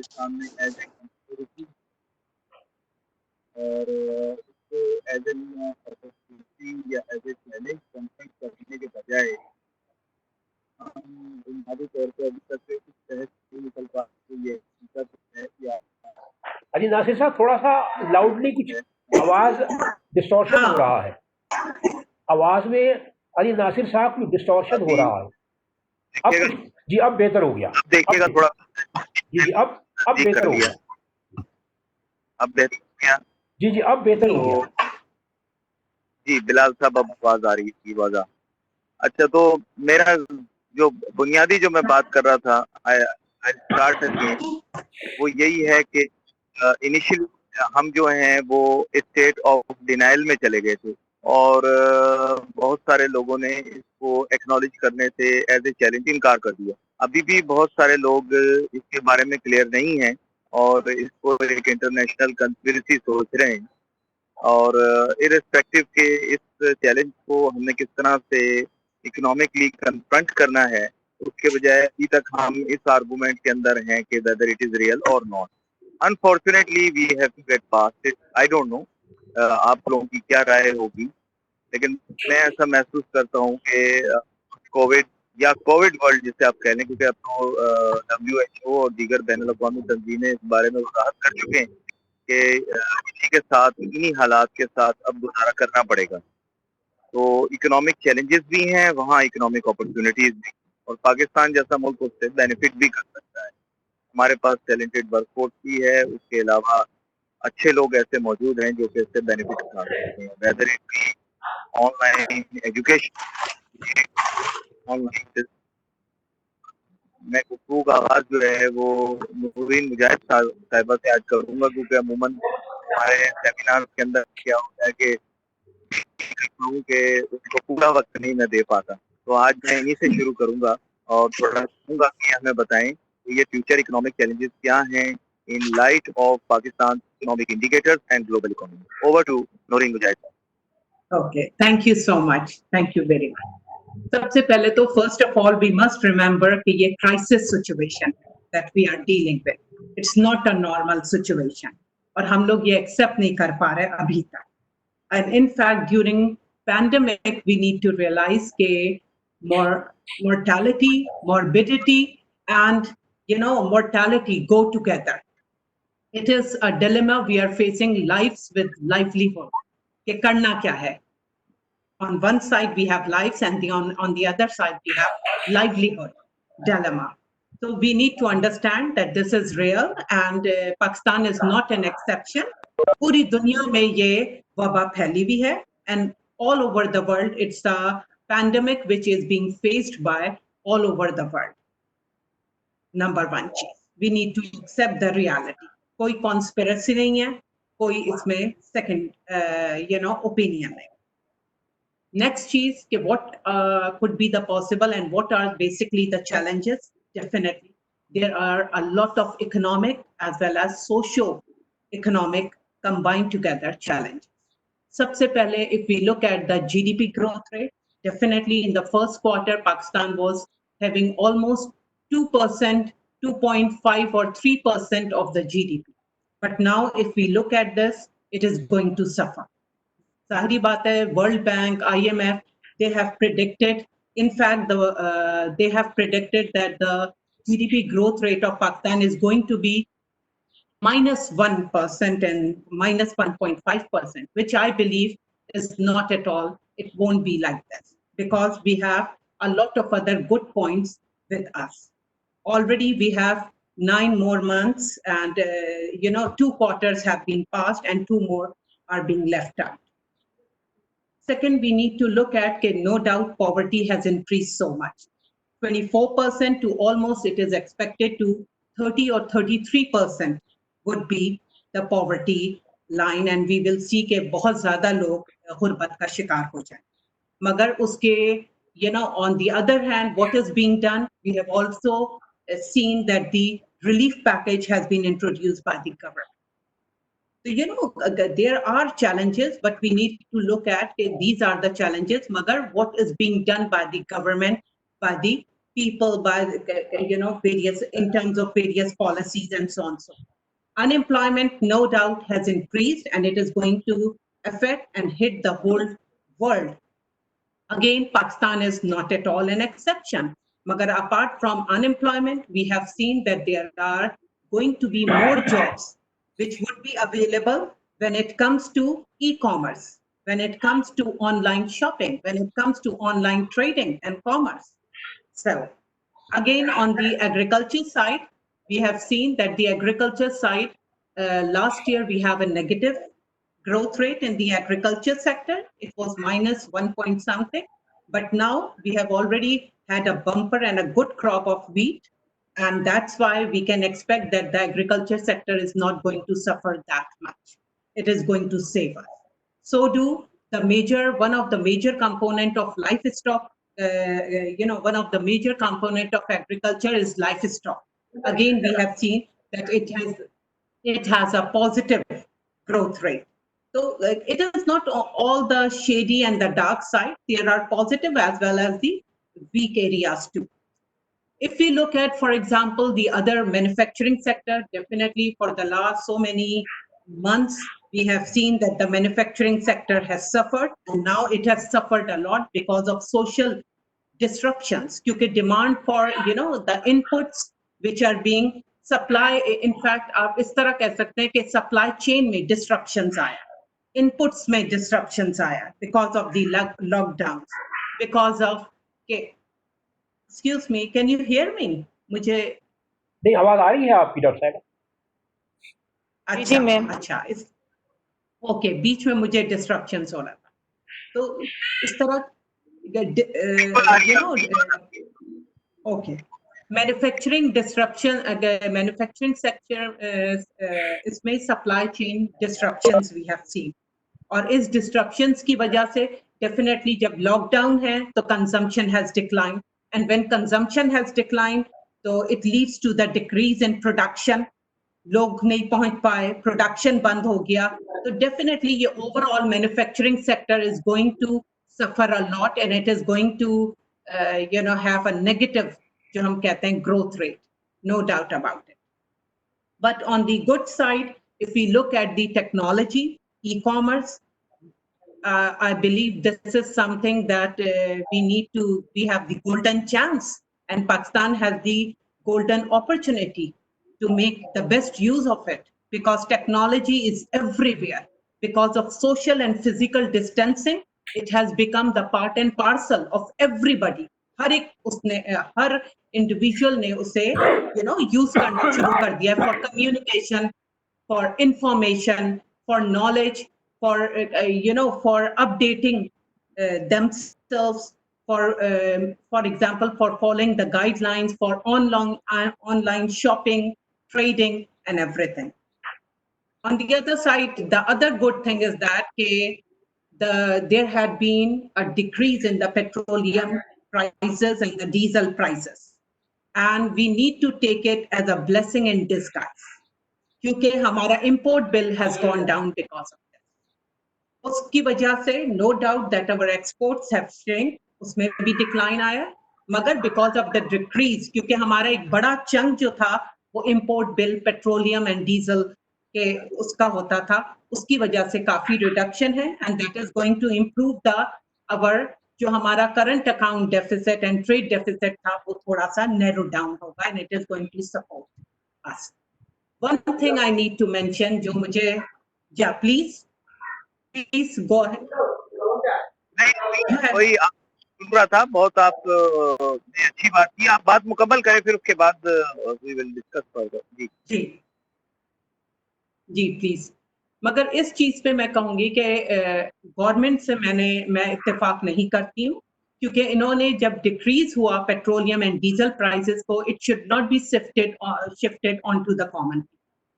पाकिस्तान में as a conspiracy और इसको एज एन अपॉर्चुनिटी या एज ए चैलेंज कंफर्ट करने के बजाय हम बुनियादी तौर पर अभी तक इस तहत नहीं निकल पाते ये तहत या अजी नासिर साहब थोड़ा सा लाउडली कुछ आवाज डिस्टॉर्शन हो रहा है, आवाज में अजी नासिर साहब कुछ डिस्टॉर्शन हो रहा है। अब जी अब बेहतर हो गया, देखिएगा थोड़ा जी अब बेहतर हो गया, अब बेहतर हो गया जी अब बेहतर हो गया जी। बिलाल साहब अब आवाज आ रही है वाजा। अच्छा, तो मेरा जो बुनियादी जो मैं बात कर रहा था आई स्टार्ट अगेन, वो यही है कि इनिशियली हम जो हैं वो स्टेट ऑफ डिनाइल में चले गए थे और बहुत सारे लोगों ने इसको एक्नॉलेज करने से एज ए चैलेंज इनकार कर दिया। अभी भी बहुत सारे लोग इसके बारे में क्लियर नहीं हैं और इसको एक इंटरनेशनल कंस्पिरेसी सोच रहे हैं और इररिस्पेक्टिव के इस चैलेंज को हमने किस तरह से इकोनॉमिकली कन्फ्रंट करना है उसके बजाय अभी तक हम इस आर्गुमेंट के अंदर हैं कि वेदर इट इज रियल और not. Unfortunately we have to get past it. I don't know आप लोगों की क्या राय होगी, लेकिन मैं ऐसा महसूस करता हूँ कि कोविड या कोविड वर्ल्ड जिसे आप कह लें, क्योंकि अब तो WHO और दीगर बैनुल-अक़वामी तंजीमें इस बारे में वजाहत कर चुके हैं कि इसी के साथ, इन्हीं हालात के साथ अब गुजारा करना पड़ेगा। तो इकोनॉमिक चैलेंजेस भी हैं, वहाँ इकोनॉमिक अपॉर्चुनिटीज भी, और पाकिस्तान जैसा मुल्क उससे बेनिफिट भी कर सकता है। हमारे पास टैलेंटेड वर्कफोर्स भी है, उसके अलावा अच्छे लोग ऐसे मौजूद हैं जो कि इससे बेनिफिट उठा सकते हैं, whether it be online education, online. मैं गुफ्तगू का आगाज जो है वो नूरीन मुजाहिद साहिबा से आज करूँगा, क्योंकि अमूमन हमारे सेमिनार के अंदर क्या होता है कि उसको पूरा वक्त नहीं मैं दे पाता, तो आज मैं इन्हीं से शुरू करूंगा और थोड़ा कहूँगा कि हमें बताएं ये फ्यूचर इकोनॉमिक चैलेंजेस क्या हैं in light of Pakistan economic indicators and global economy. Over to Noreen Mujahid. Okay, thank you so much, thank you very much. सबसे पहले तो first of all we must remember कि ये crisis situation that we are dealing with, it's not a normal situation और हम लोग ये accept नहीं कर पा रहे अभी तक। And in fact, during pandemic, we need to realize that mortality, morbidity, and mortality go together. It is a dilemma we are facing, lives with livelihood. कि करना क्या है? On one side we have lives, and on the other side we have livelihood dilemma. So we need to understand that this is real, and Pakistan is not an exception. पूरी दुनिया में ये वबा फैली हुई है, and all over the world it's a pandemic which is being faced by all over the world. Number one चीज, we need to accept the reality. कोई conspiracy नहीं है, कोई इसमें second opinion नहीं. Next चीज कि what could be the possible and what are basically the challenges. Definitely there are a lot of economic as well as socio-economic combined together challenges. Sabse pehle, if we look at the GDP growth rate, definitely in the first quarter, Pakistan was having almost 2%, 2.5 or 3% of the GDP. But now if we look at this, it is going to suffer. Zahiri baat hai, World Bank, IMF, they have predicted, in fact, they have predicted that the GDP growth rate of Pakistan is going to be -1% and -1.5%, which I believe is not at all. It won't be like this because we have a lot of other good points with us. Already we have 9 more months and 2 quarters have been passed and 2 more are being left out. Second, we need to look at, no doubt poverty has increased so much. 24% to almost it is expected to 30 or 33% would be the poverty line, and we will see कि बहुत ज़्यादा लोग गुर्बत का शिकार हो जाएं. मगर उसके, on the other hand, what is being done, we have also seen that the relief package has been introduced by the government. So, there are challenges, but we need to look at these are the challenges, magar what is being done by the government, by the people by various in terms of various policies and so on. So unemployment no doubt has increased, and it is going to affect and hit the whole world. Again, Pakistan is not at all an exception. Magar apart from unemployment, we have seen that there are going to be more jobs which would be available when it comes to e-commerce, when it comes to online shopping, when it comes to online trading and commerce. So again, on the agriculture side, we have seen that the agriculture side, last year we have a negative growth rate in the agriculture sector. It was minus 1 point something, but now we have already had a bumper and a good crop of wheat. And that's why we can expect that the agriculture sector is not going to suffer that much. It is going to save us. So do one of the major component of livestock, one of the major component of agriculture is livestock. Again, we have seen that it has a positive growth rate. So it is not all the shady and the dark side. There are positive as well as the weak areas too. If we look at, for example, the other manufacturing sector, definitely for the last so many months, we have seen that the manufacturing sector has suffered, and now it has suffered a lot because of social disruptions. Because demand for the inputs which are being supply, in fact, आप इस तरह कह सकते हैं कि supply chain में disruptions आया, inputs में disruptions आया because of the lockdowns, because of excuse me, can you hear me? मुझे नहीं, आवाज आ रही है आपकी डॉक्टर साहब? अच्छा मैम, अच्छा इस ओके, बीच में मुझे डिस्ट्रप्शंस हो रहा था, तो इस तरह ओके, मैन्युफैक्चरिंग डिस्ट्रप्शन, अगर मैन्युफैक्चरिंग सेक्टर इसमें supply chain disruptions we have seen, और इस डिस्ट्रप्शंस की वजह से डेफिनेटली जब लॉकडाउन है तो consumption has decline, and when consumption has decline तो it leads to the decrease in production, लोग नहीं पहुंच पाए, प्रोडक्शन बंद हो गया, तो डेफिनेटली ये overall manufacturing sector is going to suffer a lot, and it is going to have a negative, जो हम कहते हैं, growth rate, no doubt about it. But on the good side, if we look at the technology, e-commerce, I believe this is something that we have the golden chance, and Pakistan has the golden opportunity to make the best use of it, because technology is everywhere. Because of social and physical distancing, it has become the part and parcel of everybody. Her individual ने उसे use करना शुरू कर दिया for communication, for information, for knowledge, for for updating themselves, for example, for following the guidelines for online shopping, trading, and everything. On the other side, the other good thing is that there had been a decrease in the petroleum prices and the diesel prices, and we need to take it as a blessing in disguise, क्योंकि हमारा import bill has gone down because of this. उसकी वजह से no doubt that our exports have shrunk, उसमें भी decline आया, मगर because of the decrease, क्योंकि हमारा एक बड़ा चंक जो था वो import bill, petroleum and diesel के उसका होता था, उसकी वजह से काफी reduction है, and that is going to improve our जो हमारा current account deficit and trade deficit था वो थोड़ा सा narrow down होगा, and it is going to support us. One thing I need to mention, जो मुझे, yeah, please go ahead. वही सुन रहा था, बहुत आप ने अच्छी बात की, आप बात मुकम्मल करें, फिर उसके बाद we will discuss further. जी प्लीज. मगर इस चीज पे मैं कहूंगी कि गवर्नमेंट से मैं इत्तेफाक नहीं करती हूँ, क्योंकि इन्होंने जब डिक्रीज हुआ पेट्रोलियम एंड डीजल प्राइसेस को, it should not be shifted on to the common.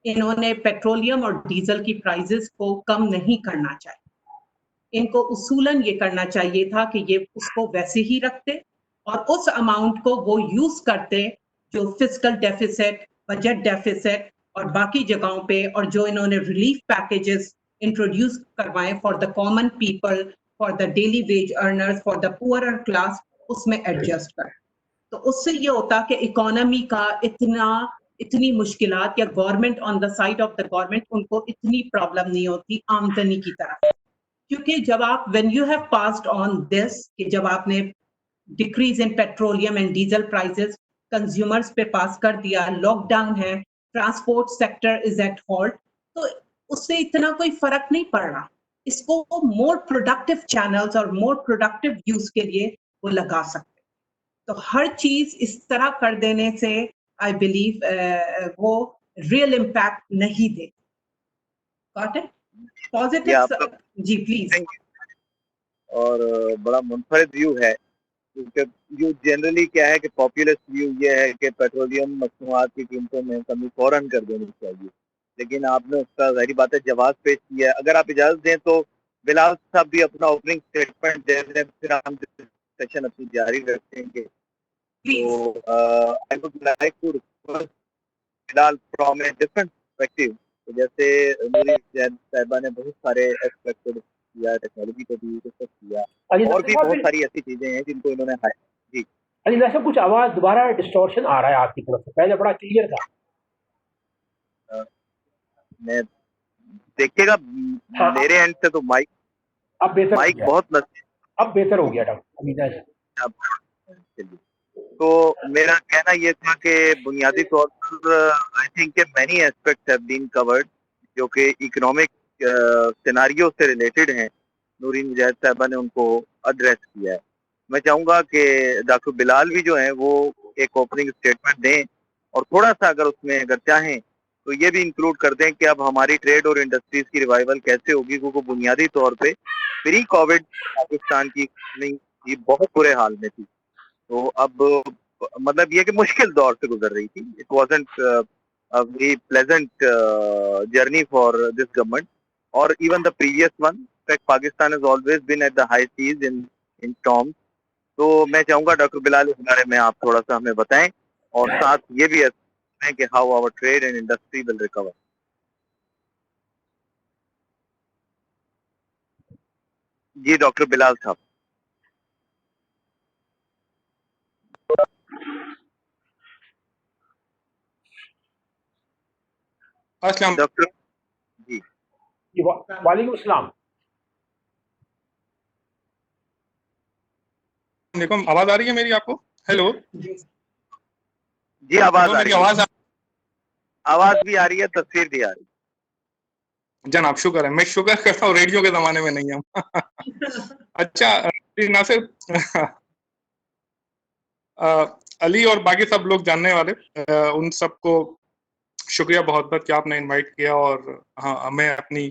इन्होंने पेट्रोलियम और डीजल की प्राइसेस को कम नहीं करना चाहिए, इनको उसूलन ये करना चाहिए था कि ये उसको वैसे ही रखते और उस अमाउंट को वो यूज करते जो फिस्कल डेफिसिट, बजट डेफिसिट और बाकी जगहों पे, और जो इन्होंने रिलीफ पैकेजेस इंट्रोड्यूस करवाए for the common people, for the daily veg earners, for the poorer class, उसमें एडजस्ट कर. तो उससे ये होता कि इकोनॉमी का इतनी मुश्किलात या government on the side of the government उनको इतनी प्रॉब्लम नहीं होती आमदनी की तरफ, क्योंकि जब आप when you have passed on this कि जब आपने decrease in petroleum and diesel prices consumers पे पास कर दिया, लॉकडाउन है, transport sector is at halt, तो उससे इतना कोई फर्क नहीं पड़ रहा। इसको मोर प्रोडक्टिव चैनल्स और मोर प्रोडक्टिव यूज के लिए वो लगा सकते। तो हर चीज इस तरह कर देने से आई बिलीव वो रियल इम्पैक्ट नहीं दे। Got it? पॉजिटिव जी प्लीज। और बड़ा मुनफरिद व्यू है, क्योंकि व्यू जनरली क्या है कि पॉपुलर व्यू ये है कि पेट्रोलियम मसनूआत की कीमतों में कमी फौरन कर देनी चाहिए, लेकिन आपने उसका जाहिर बात है जवाब पेश किया है। अगर आप इजाजत दें तो बिलाल साहब भी अपना ओपनिंग स्टेटमेंट दे दें, फिर हम सेशन अपनी जारी रखेंगे। तो I would like to request Bilal from a different perspective. तो जैसे नूरी जैन साहिबा ने बहुत सारे एस्पेक्ट किया, टेक्नोलॉजी को भी डिस्कस किया, और भी बहुत सारी ऐसी चीजें हैं जिनको इन्होंने जी। अली नासिर, कुछ आवाज दोबारा डिस्टॉर्शन आ रहा है आपकी तरफ से, पहले बड़ा क्लियर था। मैं देखिएगा मेरे एंड से तो माइक अब बेहतर माइक बहुत अब बेहतर हो गया डॉक्टर अमीना जी। तो मेरा कहना ये था कि बुनियादी तौर पर आई थिंक के many aspects have been covered जो कि इकोनॉमिक सिनारियो से रिलेटेड हैं। नूरीन मुजाहिद साहबा ने उनको एड्रेस किया है। मैं चाहूंगा कि डॉक्टर बिलाल भी जो है वो एक ओपनिंग स्टेटमेंट दें, और थोड़ा सा अगर उसमें अगर चाहें तो ये भी इंक्लूड कर दें कि अब हमारी ट्रेड और इंडस्ट्रीज की रिवाइवल कैसे होगी, क्योंकि बुनियादी तौर पे प्री कोविड पाकिस्तान की इकोनॉमी बहुत बुरे हाल में थी। तो अब मतलब ये कि मुश्किल दौर से गुजर रही थी। It wasn't a very pleasant journey for this government or even the previous one. In fact, Pakistan has always been at the high seas in storms. तो मैं चाहूंगा डॉक्टर बिलाल इस बारे में आप थोड़ा सा हमें बताएं, और साथ ये भी है कि how our trade and industry will recover. जी डॉक्टर बिलाल साहब। डॉक्टर जी। वालेकुम सलाम। देखो, आवाज आ रही है मेरी आपको? हेलो जी, आवाज आ रही है। आवाज भी आ रही है, तस्वीर भी आ रही है। जनाब शुक्र है, मैं शुक्र करता हूँ रेडियो के जमाने में नहीं हम। अच्छा नासिर, अली और बाकी सब लोग जानने वाले, उन सबको शुक्रिया बहुत बहुत कि आपने इनवाइट किया, और हाँ हमें अपनी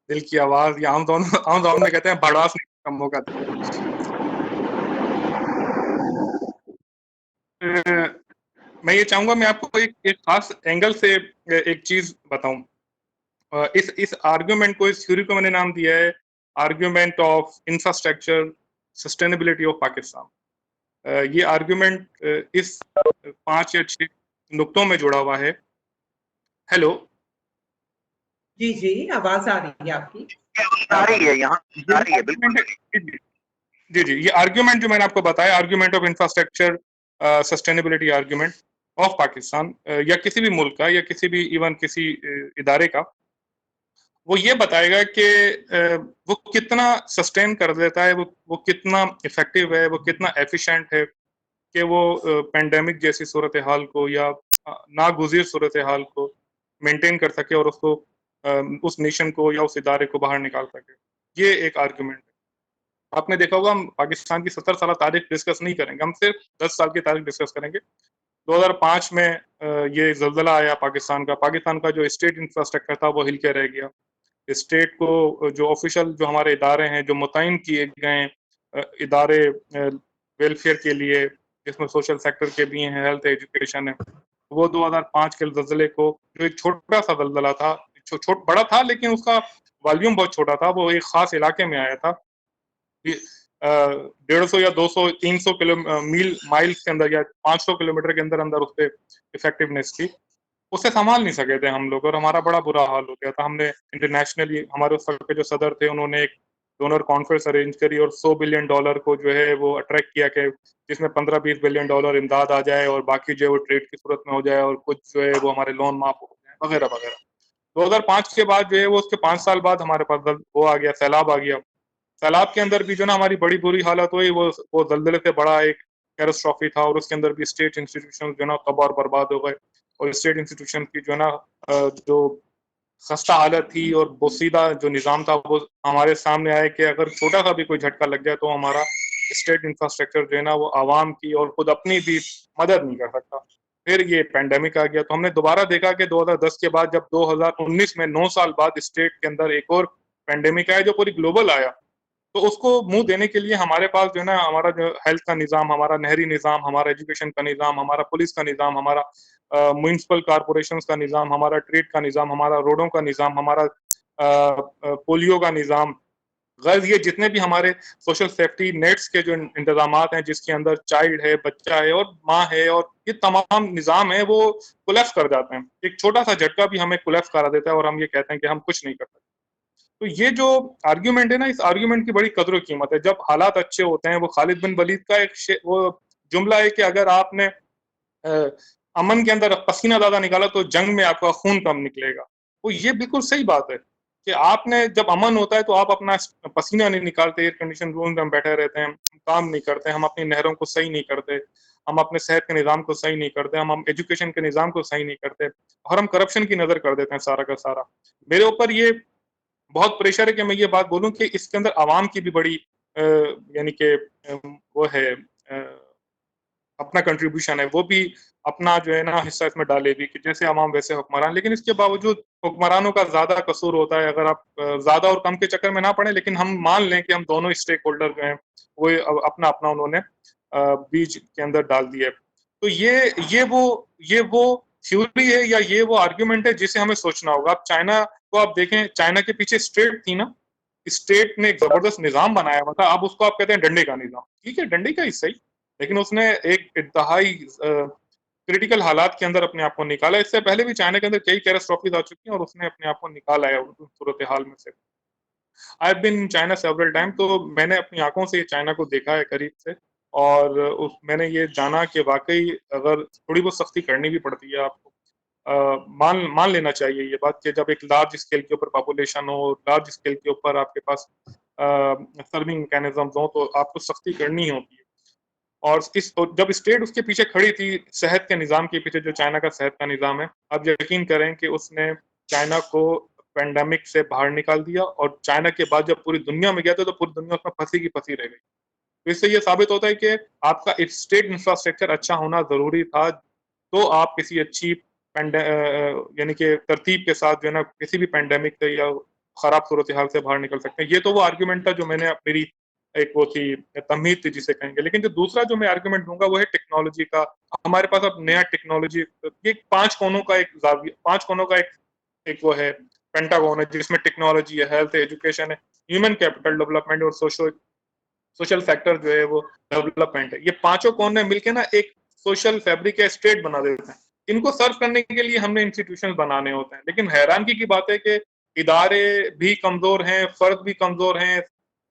दिल की आवाज या आम तौर में कहते हैं भड़ास का मौका दिया। मैं ये चाहूंगा मैं आपको एक खास एंगल से एक चीज बताऊं। इस आर्ग्यूमेंट को, इस थ्योरी को मैंने नाम दिया है argument of infrastructure sustainability of Pakistan. ये आर्ग्यूमेंट इस 5 या 6 नुक्तों में जुड़ा हुआ है। हेलो जी जी, आवाज आ रही है आपकी? आ रही है, यहाँ आ रही है बिल्कुल। जी जी, ये आर्ग्यूमेंट जो मैंने आपको बताया, argument of infrastructure sustainability argument of Pakistan, या किसी भी मुल्क का या किसी भी इवन किसी इदारे का, वो ये बताएगा कि वो कितना सस्टेन कर देता है, वो कितना इफेक्टिव है, वो कितना एफिशिएंट है कि वो पेंडेमिक जैसी सूरत हाल को या नागुज़ीर सूरत हाल को मेंटेन कर सके और उसको उस नेशन को या उस इदारे को बाहर निकाल सके। ये एक आर्ग्यूमेंट है। आपने देखा होगा, हम पाकिस्तान की 70 साल तारीख डिस्कस नहीं करेंगे, हम सिर्फ 10 साल की तारीख डिस्कस करेंगे। 2005 में ये जल्जला आया पाकिस्तान का जो स्टेट इंफ्रास्ट्रक्चर था वो हिल के रह गया। स्टेट को जो ऑफिशियल जो हमारे इदारे हैं, जो मुतय्यन किए गए इदारे वेलफेयर के लिए, जिसमें सोशल सेक्टर के भी हैं, हेल्थ एजुकेशन है, वो 2005 के जल्जले को, जो एक छोटा सा जल्जला था, बड़ा था लेकिन उसका वॉल्यूम बहुत छोटा था, वो एक खास इलाके में आया था। 150 या 200 300 माइल्स के अंदर या 500 किलोमीटर के अंदर अंदर उस पर इफेक्टिवनेस थी। उसे संभाल नहीं सके थे हम लोग, और हमारा बड़ा बुरा हाल हो गया था। हमने इंटरनेशनली, हमारे उस वक्त के जो सदर थे, उन्होंने एक डोनर कॉन्फ्रेंस अरेंज करी और $100 बिलियन को जो है वो अट्रैक्ट किया कि जिसमें 15-20 बिलियन डॉलर इमदाद आ जाए और बाकी जो है वो ट्रेड की सूरत में हो जाए और कुछ जो है वो हमारे लोन माफ हो जाए वगैरह वगैरह। 2005 के बाद जो है वो उसके 5 साल बाद हमारे पास वो आ गया, सैलाब आ गया। सैलाब के अंदर भी जो ना हमारी बड़ी बुरी हालत हुई, वो दलदले से बड़ा एक कैटास्ट्रॉफी था और उसके अंदर भी स्टेट इंस्टीट्यूशन जो ना तबाह और बर्बाद हो गए और स्टेट इंस्टीट्यूशन की जो ना जो खस्ता हालत थी और बोसीदा जो निज़ाम था वो हमारे सामने आया कि अगर छोटा सा भी कोई झटका लग जाए तो हमारा स्टेट इंफ्रास्ट्रक्चर जो है ना वो आवाम की और खुद अपनी भी मदद नहीं कर सकता। फिर ये पैंडेमिक आ गया तो हमने दोबारा देखा कि 2010 के बाद जब 2019 में 9 साल बाद स्टेट के अंदर एक और पैंडेमिक आया जो पूरी ग्लोबल आया, तो उसको मुंह देने के लिए हमारे पास जो है ना हमारा जो हेल्थ का निज़ाम, हमारा नहरी निज़ाम, हमारा एजुकेशन का निज़ाम, हमारा पुलिस का निज़ाम, हमारा म्युनिसिपल कॉरपोरेशंस का निज़ाम, हमारा ट्रेड का निज़ाम, हमारा रोडों का निज़ाम, हमारा पोलियो का निज़ाम, गर्ज ये जितने भी हमारे सोशल सेफ्टी नेट्स के जो इंतजामात हैं जिसके अंदर चाइल्ड है, बच्चा है और माँ है और ये तमाम निज़ाम है वो कोलैप्स कर जाते हैं। एक छोटा सा झटका भी हमें कोलैप्स करा देता है और हम ये कहते हैं कि हम कुछ नहीं कर सकते। तो ये जो आर्ग्यूमेंट है ना, इस आर्ग्यूमेंट की बड़ी कदर कीमत है। जब हालात अच्छे होते हैं, वो खालिद बिन वलीद का वो जुमला है कि अगर आपने अमन के अंदर पसीना ज्यादा निकाला तो जंग में आपका खून कम निकलेगा। वो ये बिल्कुल सही बात है कि आपने जब अमन होता है तो आप अपना पसीना नहीं निकालते, एयर कंडीशन रूम में हम बैठे रहते हैं, काम नहीं करते, हम अपनी नहरों को सही नहीं करते, हम अपने सेहत के निज़ाम को सही नहीं करते, हम एजुकेशन के निज़ाम को सही नहीं करते और हम करप्शन की नज़र कर देते हैं सारा का सारा। मेरे ऊपर ये बहुत प्रेशर है कि मैं ये बात बोलूं कि इसके अंदर आवाम की भी बड़ी यानी कि वो है अपना कंट्रीब्यूशन है, वो भी अपना जो है ना हिस्सा इसमें डालेगी कि जैसे आवाम वैसे हुक्मरान। लेकिन इसके बावजूद हुक्मरानों का ज्यादा कसूर होता है। अगर आप ज्यादा और कम के चक्कर में ना पड़े, लेकिन हम मान लें कि हम दोनों स्टेक होल्डर जो हैं वो अपना अपना उन्होंने बीज के अंदर डाल दिया। तो ये वो थ्योरी है या ये वो आर्ग्यूमेंट है जिसे हमें सोचना होगा। अब चाइना को आप देखें, चाइना के पीछे स्टेट थी ना, स्टेट ने एक जबरदस्त निजाम बनाया हुआ था। अब उसको आप कहते हैं डंडे का निजाम, ठीक है डंडे का हिस्सा ही, लेकिन उसने एक इंतहाई क्रिटिकल हालात के अंदर अपने आप को निकाला। इससे पहले भी चाइना के अंदर कई कैटास्ट्रोफीज आ चुकी हैं और उसने अपने आप को निकाला है उस सूरत हाल में से। I have been in China several time, तो मैंने अपनी आंखों से चाइना को देखा है करीब से और मैंने ये जाना कि वाकई अगर थोड़ी बहुत सख्ती करनी भी पड़ती है आपको, मान लेना चाहिए ये बात कि जब एक लार्ज स्केल के ऊपर पॉपुलेशन हो, लार्ज स्केल के ऊपर आपके पास सर्विंग मैकेनिज्म हो, तो आपको सख्ती करनी होती है। और जब स्टेट उसके पीछे खड़ी थी, सेहत के निज़ाम के पीछे, जो चाइना का सेहत का निज़ाम है, आप यकीन करें कि उसने चाइना को पेंडेमिक से बाहर निकाल दिया और चाइना के बाद जब पूरी दुनिया में गया था तो पूरी दुनिया उसमें फंसी की फंसी रह गई। तो इससे ये साबित होता है कि आपका स्टेट इंफ्रास्ट्रक्चर अच्छा होना जरूरी था, तो आप किसी अच्छी यानी कि तरतीब के साथ जो है ना किसी भी पेंडेमिक से या खराब सूरत हाल से बाहर निकल सकते हैं। ये तो वो आर्ग्यूमेंट था जो मैंने मेरी एक वो थी तमहीद थी जिसे कहेंगे। लेकिन जो दूसरा जो मैं आर्ग्यूमेंट दूंगा वो है टेक्नोलॉजी का। हमारे पास अब नया टेक्नोलॉजी, ये 5 कोनों का एक 5 कोनों का एक वो है पेंटागन है जिसमें टेक्नोलॉजी है, हेल्थ है, एजुकेशन है, ह्यूमन कैपिटल डेवलपमेंट और सोशल फैक्टर जो है वो डेवलपमेंट है। ये पांचों कोने मिलके ना एक सोशल फैब्रिक या स्टेट बना देते हैं। इनको सर्व करने के लिए हमने इंस्टीट्यूशन बनाने होते हैं। लेकिन हैरानगी की बात है कि इदारे भी कमजोर हैं, फर्द भी कमजोर हैं,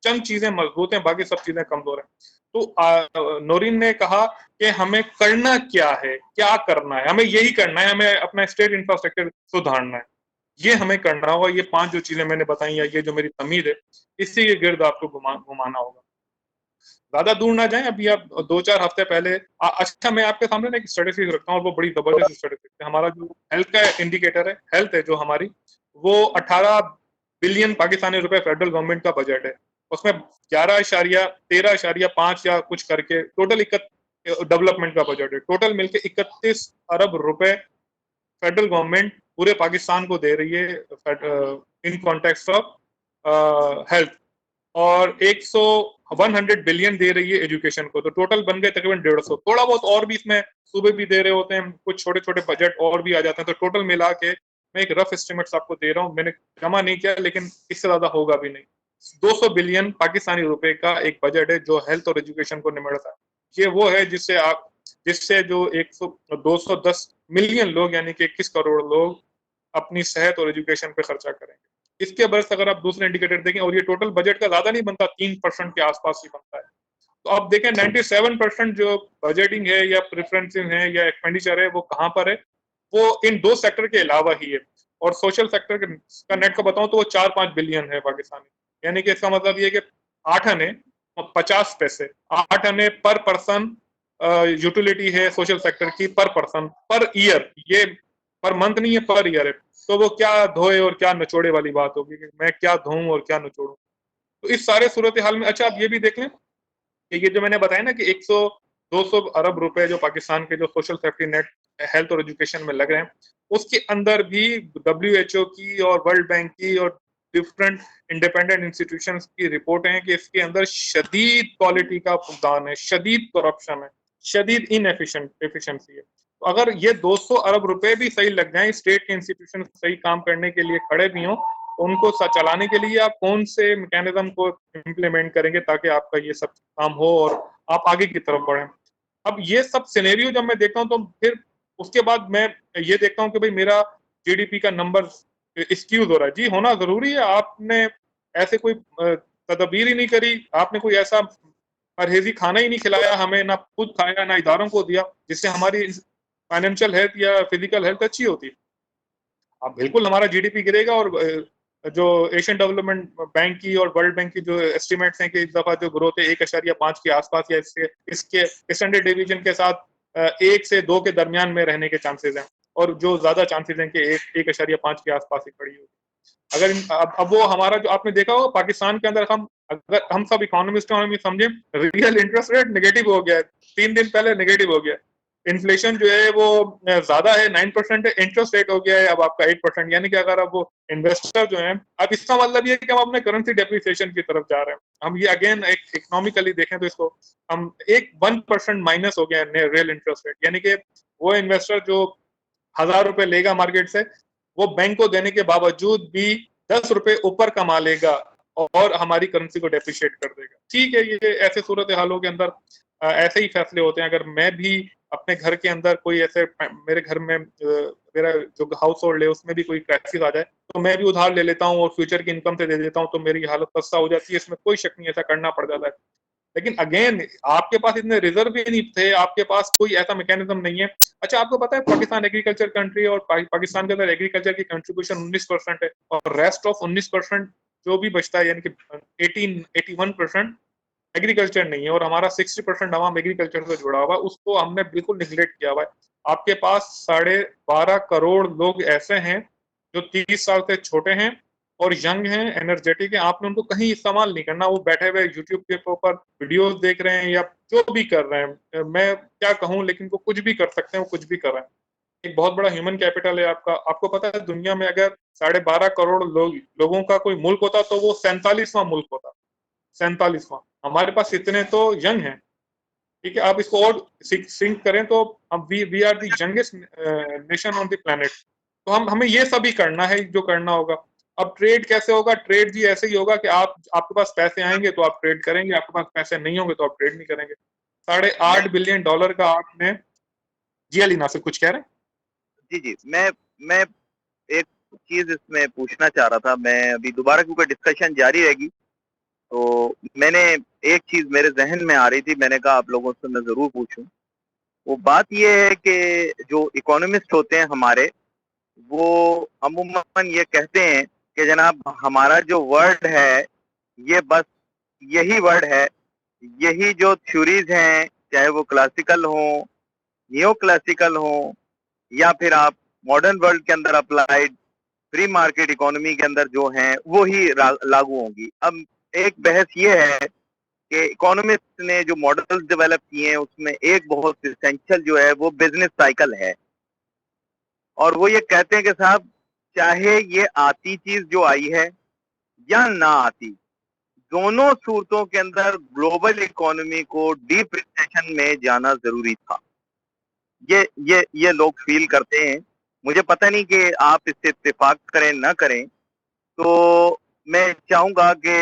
चंद चीजें मजबूत हैं, बाकी सब चीजें कमजोर हैं। तो नौरीन ने कहा कि हमें करना क्या है, क्या करना है, हमें यही करना है, हमें अपना स्टेट इंफ्रास्ट्रक्चर सुधारना है, ये हमें करना होगा। ये 5 जो चीजें मैंने बताई या ये जो मेरी तमीद है, इसी के गिर्द आपको घुमाना होगा। ज्यादा दूर ना जाएं, अभी आप 2-4 हफ्ते पहले अच्छा मैं आपके सामने ना एक स्टैटिस्टिक्स रखता हूँ और वो बड़ी जबरदस्त स्टैटिस्टिक्स है। हमारा जो हेल्थ का इंडिकेटर है, हेल्थ है जो हमारी, वो 18 बिलियन पाकिस्तानी रुपए फेडरल गवर्नमेंट का बजट है। उसमें 13.5 या कुछ करके टोटल डेवलपमेंट का बजट है। टोटल मिलके 31 अरब रुपए फेडरल गवर्नमेंट पूरे पाकिस्तान को दे रही है इन कॉन्टेक्स्ट ऑफ हेल्थ, और 100 बिलियन दे रही है एजुकेशन को। तो टोटल बन गए तकरीबन 150। थोड़ा बहुत और भी इसमें सूबे भी दे रहे होते हैं, कुछ छोटे छोटे बजट और भी आ जाते हैं। तो टोटल मिला के मैं एक रफ एस्टिमेट्स आपको दे रहा हूँ, मैंने जमा नहीं किया लेकिन इससे ज्यादा होगा भी नहीं। 200 बिलियन पाकिस्तानी रुपए का एक बजट है जो हेल्थ और एजुकेशन को निमटता है। ये वो है जिससे जो 210 मिलियन लोग यानी कि 21 करोड़ लोग अपनी सेहत और एजुकेशन पे खर्चा करेंगे। इसके बरस अगर आप दूसरे इंडिकेटर देखें, और ये टोटल बजट का ज्यादा नहीं बनता, 3% के आसपास ही बनता है। तो आप देखें 97% जो बजटिंग है या प्रेफरेंसिंग है या एक्सपेंडिचर है वो कहाँ पर है, वो इन 2 सेक्टर के अलावा ही है। और सोशल सेक्टर का नेट का बताऊं तो वो 4-5 बिलियन है पाकिस्तानी, यानी कि इसका मतलब ये कि 8 आने 50 पैसे, 8 आने पर पर्सन यूटिलिटी है सोशल सेक्टर की पर पर्सन पर ईयर, ये पर मंथ नहीं है, पर ईयर है। तो वो क्या धोए और क्या नचोड़े वाली बात होगी कि मैं क्या धोऊं और क्या नचोड़ूं। तो इस सारे सूरत हाल में अच्छा आप ये भी देख लें कि ये जो मैंने बताया ना कि 100-200 अरब रुपए जो पाकिस्तान के जो सोशल सेफ्टी नेट हेल्थ और एजुकेशन में लग रहे हैं, उसके अंदर भी WHO की और वर्ल्ड बैंक की और डिफरेंट इंडिपेंडेंट इंस्टीट्यूशंस की रिपोर्ट है कि इसके अंदर शदीद क्वालिटी का फुकदान है, शदीद करप्शन है, शदीद इनएफिशिएंसी है। तो अगर ये 200 अरब रुपए भी सही लग जाएं, स्टेट के इंस्टीट्यूशन सही काम करने के लिए खड़े भी हों, तो उनको चलाने के लिए आप कौन से मैकेनिज्म को इम्प्लीमेंट करेंगे ताकि आपका ये सब काम हो और आप आगे की तरफ बढ़ें। अब ये सब सिनेरियो जब मैं देखता हूँ तो फिर उसके बाद मैं ये देखता हूँ कि भाई मेरा GDP का नंबर स्क्यूज हो रहा है। जी होना जरूरी है, आपने ऐसे कोई तदबीर ही नहीं करी, आपने कोई ऐसा परहेजी खाना ही नहीं खिलाया हमें, ना खुद खाया ना इदारों को दिया, जिससे हमारी फाइनेंशियल हेल्थ या फिजिकल हेल्थ अच्छी होती है। अब बिल्कुल हमारा GDP गिरेगा, और जो एशियन डेवलपमेंट बैंक की और वर्ल्ड बैंक की जो एस्टिमेट्स हैं कि इस दफा जो ग्रोथ है 1.5 के आसपास या इसके स्टैंडर्ड डेविएशन के साथ 1 से 2 के दरमियान में रहने के चांसेस हैं, और जो ज्यादा चांसेस हैं कि 1.5 के आसपास ही खड़ी होगी। अगर अब वो हमारा जो आपने देखा होगा पाकिस्तान के अंदर, अगर हम सब इकोनॉमिस्ट समझे, रियल इंटरेस्ट रेट नेगेटिव हो गया है, 3 दिन पहले नेगेटिव हो गया। इन्फ्लेशन जो है वो ज्यादा है, 9% है, इंटरेस्ट रेट हो गया है अब आपका 8%, यानी कि अगर अब वो इन्वेस्टर जो है, अब इसका मतलब ये कि हम अपने करेंसी डेप्रिसिएशन की तरफ जा रहे हैं। हम ये अगेन एक इकोनॉमिकली देखें तो इसको हम 1% माइनस हो गया है रियल इंटरेस्ट रेट, यानी कि वो इन्वेस्टर जो 1000 रुपए लेगा मार्केट से, वो बैंक को देने के बावजूद भी 10 रुपए ऊपर कमा लेगा और हमारी करेंसी को डेप्रिशिएट कर देगा। ठीक है, ये ऐसे सूरत हालों के अंदर ऐसे ही फैसले होते हैं। अगर मैं भी अपने घर के अंदर कोई ऐसे, मेरे घर में मेरा जो हाउस होल्ड है उसमें भी कोई क्राइसिस आ जाए, तो मैं भी उधार ले लेता हूँ और फ्यूचर की इनकम से दे देता हूँ, तो मेरी हालत खस्ता हो जाती है, इसमें कोई शक नहीं, ऐसा करना पड़ जाता है। लेकिन अगेन आपके पास इतने रिजर्व भी नहीं थे, आपके पास कोई ऐसा मैकेनिज्म नहीं है। अच्छा आपको पता है पाकिस्तान एग्रीकल्चर कंट्री और पाकिस्तान के अंदर एग्रीकल्चर की कंट्रीब्यूशन 19% है, और रेस्ट ऑफ 19% जो भी बचता है यानी कि 81% एग्रीकल्चर नहीं है, और हमारा 60% आवाम एग्रीकल्चर से जुड़ा हुआ है, उसको हमने बिल्कुल निगलेक्ट किया हुआ है। आपके पास 12.5 करोड़ लोग ऐसे हैं जो 30 साल से छोटे हैं और यंग हैं, एनर्जेटिक हैं, आपने उनको कहीं इस्तेमाल नहीं करना, वो बैठे हुए यूट्यूब के ऊपर वीडियोस देख रहे हैं या जो भी कर रहे हैं, मैं क्या कहूं, लेकिन वो कुछ भी कर सकते हैं, वो कुछ भी कर रहे हैं। एक बहुत बड़ा ह्यूमन कैपिटल है आपका। आपको पता है दुनिया में अगर 12.5 करोड़ लोगों का कोई मुल्क होता तो वो 47वां मुल्क होता, 47वां। हमारे पास इतने तो यंग हैं, ठीक है, आप इसको और सिंक करें तो हम we are the youngest nation on the planet. तो हमें ये सभी करना है जो करना होगा। अब ट्रेड कैसे होगा? ट्रेड जी ऐसे ही होगा कि आपके पास पैसे आएंगे तो आप ट्रेड करेंगे, आपके पास पैसे नहीं होंगे तो आप ट्रेड नहीं करेंगे। $8.5 बिलियन का आपने, जी अली नासिर कुछ कह रहे हैं? जी जी, मैं एक चीज इसमें पूछना चाह रहा था, मैं अभी दोबारा क्योंकि डिस्कशन जारी रहेगी, तो मैंने एक चीज मेरे जहन में आ रही थी, मैंने कहा आप लोगों से मैं जरूर पूछूं। वो बात ये है कि जो इकोनॉमिस्ट होते हैं हमारे, वो अमूमन ये कहते हैं कि जनाब हमारा जो वर्ड है ये बस यही वर्ड है, यही जो थ्योरीज हैं, चाहे वो क्लासिकल हो, नियो क्लासिकल हो, या फिर आप मॉडर्न वर्ल्ड के अंदर अप्लाइड फ्री मार्केट इकोनॉमी के अंदर जो हैं वो ही लागू होंगी। अब एक बहस ये है कि इकोनॉमिस्ट ने जो मॉडल्स डेवलप किए हैं उसमें एक बहुत इसेंशियल जो है वो बिजनेस साइकिल है, और वो ये कहते हैं कि साहब चाहे ये आती चीज जो आई है या ना आती, दोनों सूरतों के अंदर ग्लोबल इकोनॉमी को डीप रिसेशन में जाना जरूरी था। ये लोग फील करते हैं। मुझे पता नहीं कि आप इससे इत्तेफाक करें ना करें, तो मैं चाहूंगा कि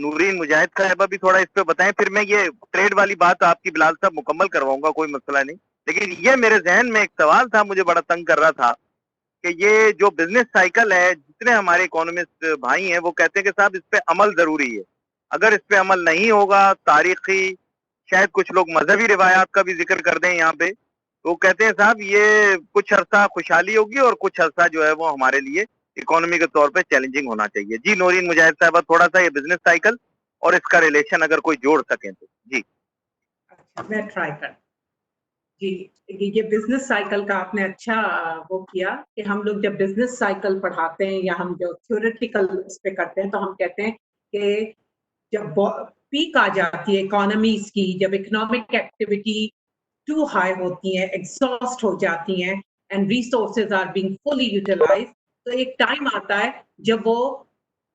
नूरीन मुजाहिद साहबा भी थोड़ा इस पे बताएं, फिर मैं ये ट्रेड वाली बात आपकी बिलाल साहब मुकम्मल करवाऊंगा, कोई मसला नहीं। लेकिन ये मेरे जहन में एक सवाल था, मुझे बड़ा तंग कर रहा था कि ये जो बिजनेस साइकिल है जितने हमारे इकोनॉमिस्ट भाई हैं वो कहते हैं कि साहब इस पे अमल जरूरी है, अगर इस पे अमल नहीं होगा, तारीखी शायद कुछ लोग मजहबी रिवायात का भी जिक्र कर दें यहाँ पे, तो कहते हैं साहब ये कुछ अरसा खुशहाली होगी और कुछ अरसा जो है वो हमारे लिए इकोनॉमी के तौर पे चैलेंजिंग होना चाहिए। जी नौरीन मुजाहिद साहब, थोड़ा सा ये बिजनेस साइकिल और इसका रिलेशन अगर कोई जोड़ सकें तो। जी अच्छा, मैं ट्राई कर जी। ये बिजनेस साइकिल का आपने अच्छा वो किया कि हम लोग जब बिजनेस साइकिल पढ़ाते हैं या हम जो थ्योरेटिकल उस पे करते हैं तो हम कहते हैं कि जब पीक आ जाती है इकोनॉमीज की, जब इकोनॉमिक एक्टिविटी टू हाई होती है, एग्जॉस्ट हो जाती हैं and resources are being fully utilize, तो एक टाइम आता है जब वो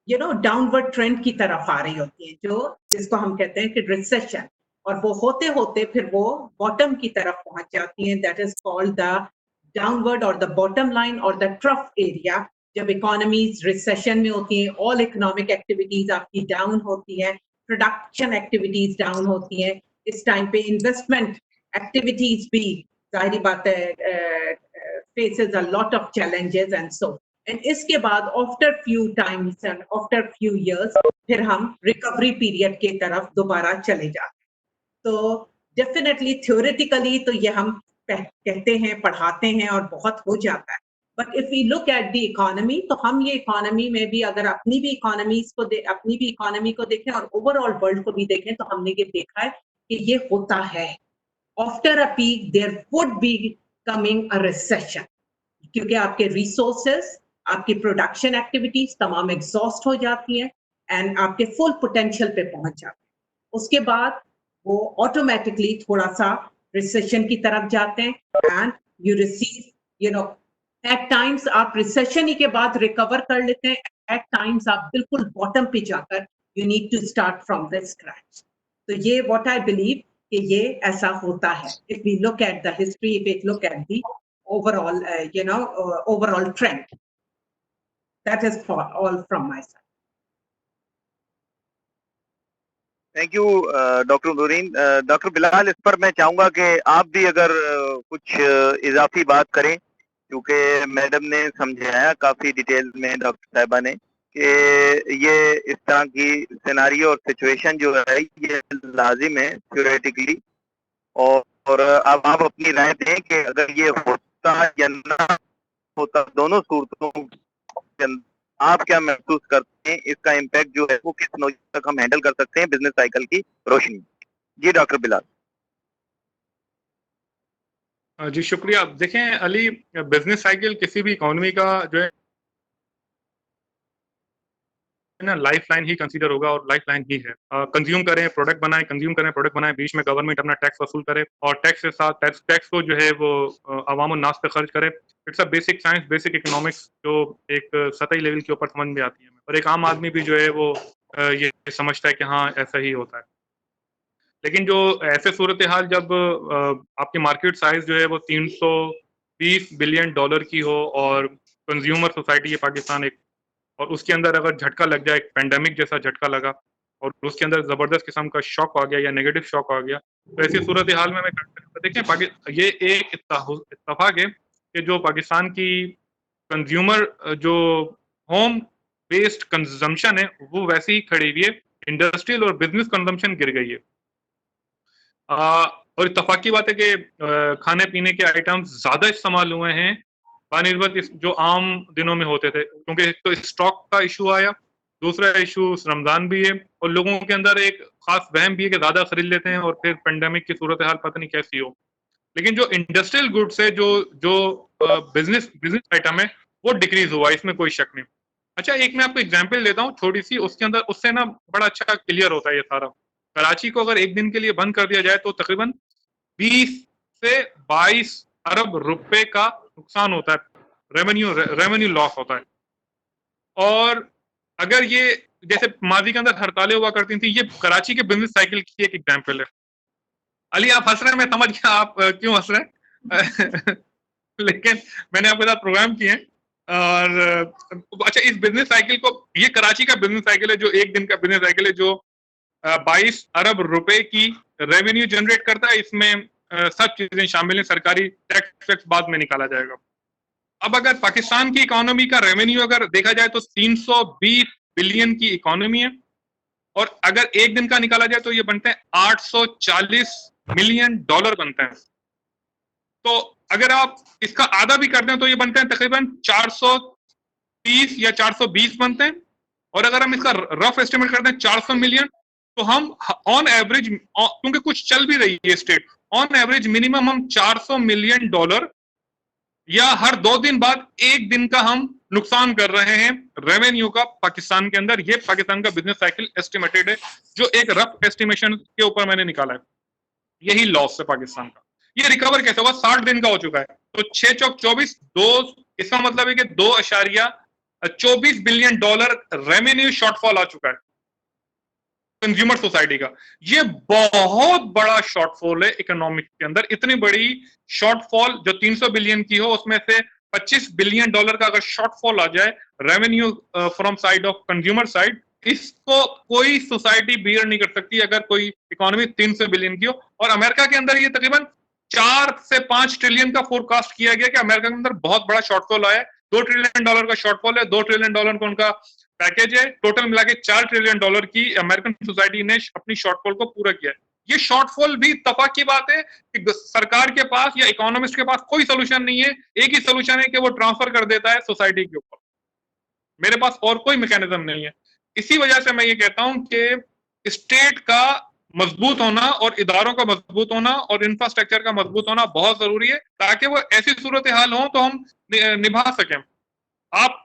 डाउनवर्ड ट्रेंड की तरफ आ रही होती है, जो जिसको हम कहते हैं कि रिसेशन, और वो होते होते फिर वो बॉटम की तरफ पहुंच जाती हैं, that is called the downward और द बॉटम लाइन और द ट्रफ एरिया। जब इकोनॉमीज रिसेशन में होती हैं, ऑल इकोनॉमिक एक्टिविटीज आपकी डाउन होती हैं, प्रोडक्शन एक्टिविटीज डाउन होती हैं, इस टाइम पे इन्वेस्टमेंट एक्टिविटीज भी जाहिर बात है faces a lot of challenges and so, and इसके बाद after few times and after few years फिर हम रिकवरी पीरियड के तरफ दोबारा चले जाते हैं। तो डेफिनेटली थ्योरेटिकली तो ये हम कहते हैं, पढ़ाते हैं और बहुत हो जाता है, but if we look at the economy तो हम ये इकोनॉमी में भी अगर अपनी भी इकोनॉमी को देखें और ओवरऑल वर्ल्ड को भी देखें तो हमने ये देखा है कि ये होता है। After a peak there would be coming a recession, क्योंकि आपके रिसोर्सेस, आपकी प्रोडक्शन एक्टिविटीज तमाम एग्जॉस्ट हो जाती हैं एंड आपके फुल पोटेंशियल पे पहुंच जाते हैं। उसके बाद वो ऑटोमेटिकली थोड़ा सा रिसेशन की तरफ जाते हैं and you receive at times आप रिसेशन ही के बाद रिकवर कर लेते हैं, एट टाइम्स आप बिल्कुल बॉटम पे जाकर you need to start from the scratch. तो ये व्हाट आई बिलीव कि ये ऐसा होता है। If we look at the history, if we look at the overall overall trend. That is all from my side. Thank you doctor Noreen. Doctor Bilal, इस पर मैं चाहूंगा कि आप भी अगर कुछ इजाफी बात करें, क्योंकि मैडम ने समझाया काफी डिटेल में डॉक्टर साहिबा ने कि ये इस तरह की सिनारियो और सिचुएशन जो है ये लाजिम है थ्योरेटिकली, और अब आप अपनी राय दें कि अगर ये होता या ना होता दोनों सूरतों के अंदर आप क्या महसूस करते हैं, इसका इम्पैक्ट जो है वो किस नोक तक हम हैंडल कर सकते हैं बिजनेस साइकिल की रोशनी। जी डॉक्टर बिलाल। जी शुक्रिया। देखें अली, बिजनेस साइकिल किसी भी इकोनॉमी का जो है ना लाइफ लाइन ही कंसीडर होगा, और लाइफ लाइन ही है। कंज्यूम करें, प्रोडक्ट बनाएं, कंज्यूम करें, प्रोडक्ट बनाएं, बीच में गवर्नमेंट अपना टैक्स वसूल करे और टैक्स के साथ टैक्स को जो है वो अवाम और नास पे खर्च करे। It's a basic science, basic economics, जो एक सतही लेवल के ऊपर समझ में आती है, और एक आम आदमी भी जो है वो ये समझता है कि हाँ ऐसा ही होता है। लेकिन जो ऐसे सूरत हाल जब आपकी मार्केट साइज जो है वो 320 बिलियन डॉलर की हो और कंज्यूमर सोसाइटी है पाकिस्तान एक, और उसके अंदर अगर झटका लग जाए, एक पेंडेमिक जैसा झटका लगा और उसके अंदर जबरदस्त किस्म का शॉक आ गया या नेगेटिव शॉक आ गया, तो ऐसी सूरत हाल में देखें ये एक इत्तफाक है कि जो पाकिस्तान की कंज्यूमर जो होम बेस्ड कंजम्पशन है वो वैसे ही खड़ी हुई है, इंडस्ट्रियल और बिजनेस कंजम्पशन गिर गई है। और इत्तफाकी बात है कि खाने पीने के आइटम्स ज्यादा इस्तेमाल हुए हैं बानिस्बत जो आम दिनों में होते थे, क्योंकि एक तो स्टॉक का इशू आया, दूसरा इशू रमजान भी है, और लोगों के अंदर एक खास वहम भी है कि ज्यादा खरीद लेते हैं और फिर पेंडेमिक की सूरत हाल पता नहीं कैसी हो। लेकिन जो इंडस्ट्रियल गुड्स है, जो जो बिजनेस आइटम है, वो डिक्रीज हुआ, इसमें कोई शक नहीं। अच्छा, एक मैं आपको एग्जांपल देता हूँ छोटी सी, उसके अंदर उससे ना बड़ा अच्छा क्लियर होता है ये सारा। कराची को अगर एक दिन के लिए बंद कर दिया जाए तो तकरीबन 20 से 22 अरब रुपए का नुकसान होता है, रेवेन्यू लॉस होता है। और अगर ये जैसे माजी के अंदर हड़तालें हुआ करती थी, ये कराची के बिजनेस साइकिल की एक एग्जांपल है। अली आप हंस रहे हैं, मैं समझ गया आप क्यों हंस रहे हैं लेकिन मैंने आपके साथ प्रोग्राम किए हैं। और अच्छा, इस बिजनेस साइकिल को, ये कराची का बिजनेस साइकिल है जो एक दिन का बिजनेस साइकिल है, जो 22 अरब रुपए की रेवेन्यू जनरेट करता है। इसमें सब चीजें शामिल हैं, सरकारी टैक्स बाद में निकाला जाएगा। अब अगर पाकिस्तान की इकोनॉमी का रेवेन्यू अगर देखा जाए तो 320 बिलियन की इकोनॉमी है, और अगर एक दिन का निकाला जाए तो ये बनते हैं 840 मिलियन डॉलर बनते हैं। तो अगर आप इसका आधा भी करते हैं तो ये बनते हैं तकरीबन 430 या 420 बनते हैं, और अगर हम इसका रफ एस्टिमेट करते हैं 400 मिलियन, तो हम ऑन एवरेज, क्योंकि कुछ चल भी रही है स्टेट, ऑन एवरेज मिनिमम हम 400 मिलियन डॉलर या हर 2 दिन बाद 1 दिन का हम नुकसान कर रहे हैं रेवेन्यू का पाकिस्तान के अंदर। ये पाकिस्तान का बिजनेस साइकिल एस्टिमेटेड है, जो एक रफ एस्टिमेशन के ऊपर मैंने निकाला है। यही लॉस है पाकिस्तान का। ये रिकवर कैसे होगा? 60 दिन का हो चुका है, तो 6 चौक 24, 2, इसका मतलब है कि 2.24 बिलियन डॉलर रेवेन्यू शॉर्टफॉल आ चुका है कंज्यूमर सोसाइटी का। ये बहुत बड़ा शॉर्टफॉल है इकोनॉमिक के अंदर। इतनी बड़ी शॉर्टफॉल जो 300 बिलियन की हो, उसमें से 25 बिलियन डॉलर का अगर शॉर्टफॉल आ जाए revenue from side of consumer side, इसको कोई सोसाइटी बियर नहीं कर सकती अगर कोई इकोनॉमी 300 बिलियन की हो। और अमेरिका के अंदर ये तकरीबन 4 से 5 ट्रिलियन का फोरकास्ट किया गया कि अमेरिका के अंदर बहुत बड़ा शॉर्टफॉल आया है। 2 ट्रिलियन डॉलर का शॉर्टफॉल है, 2 ट्रिलियन डॉलर का उनका पैकेज है, टोटल मिला के 4 ट्रिलियन डॉलर की अमेरिकन सोसाइटी ने अपनी शॉर्टफॉल को पूरा किया है। ये शॉर्टफॉल भी तफाक की बात है कि सरकार के पास या इकोनॉमिस्ट के पास कोई सोल्यूशन नहीं है। एक ही सोल्यूशन है कि वो ट्रांसफर कर देता है सोसाइटी के ऊपर। मेरे पास और कोई मैकेनिज्म नहीं है। इसी वजह से मैं ये कहता हूं कि स्टेट का मजबूत होना और इदारों का मजबूत होना और इंफ्रास्ट्रक्चर का मजबूत होना बहुत जरूरी है, ताकि वो ऐसी सूरत हाल हो तो हम निभा सकें। आप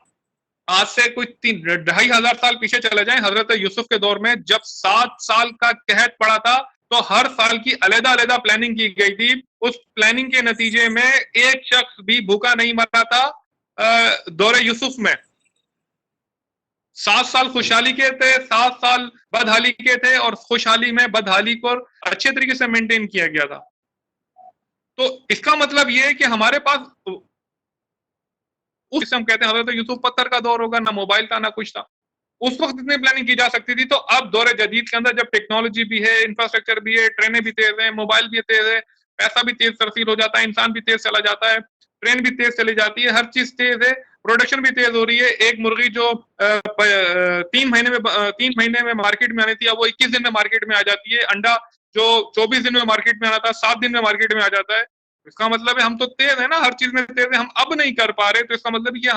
आज से कोई 2,500 साल पीछे चले जाएं, हजरत यूसुफ के दौर में जब 7 साल का कहत पड़ा था, तो हर साल की अलग-अलग प्लानिंग की गई थी। उस प्लानिंग के नतीजे में एक शख्स भी भूखा नहीं मरा था दौरे यूसुफ में। 7 साल खुशहाली के थे, 7 साल बदहाली के थे, और खुशहाली में बदहाली को अच्छे तरीके से मेंटेन किया गया था। तो इसका मतलब ये है कि हमारे पास उस हम कहते हैं हजरत यूसुफ पत्थर का दौर होगा, ना मोबाइल था ना कुछ था। उस वक्त इतनी प्लानिंग की जा सकती थी। तो अब दौरे जदीद के अंदर जब टेक्नोलॉजी भी है, इंफ्रास्ट्रक्चर भी है, ट्रेनें भी तेज हैं, मोबाइल भी तेज है, पैसा भी तेज तरसील हो जाता है, इंसान भी तेज चला जाता है, ट्रेन भी तेज चली जाती है, हर चीज तेज है, प्रोडक्शन भी तेज हो रही है। एक मुर्गी जो 3 महीने में मार्केट में आनी थी, अब वो 21 दिन में मार्केट में आ जाती है। अंडा जो 24 दिन में मार्केट में आना था, 7 दिन में मार्केट में आ जाता है। इसका मतलब है हम तो तेज है ना, हर चीज में तेज है, हम अब नहीं कर पा रहे। तो इसका मतलब ये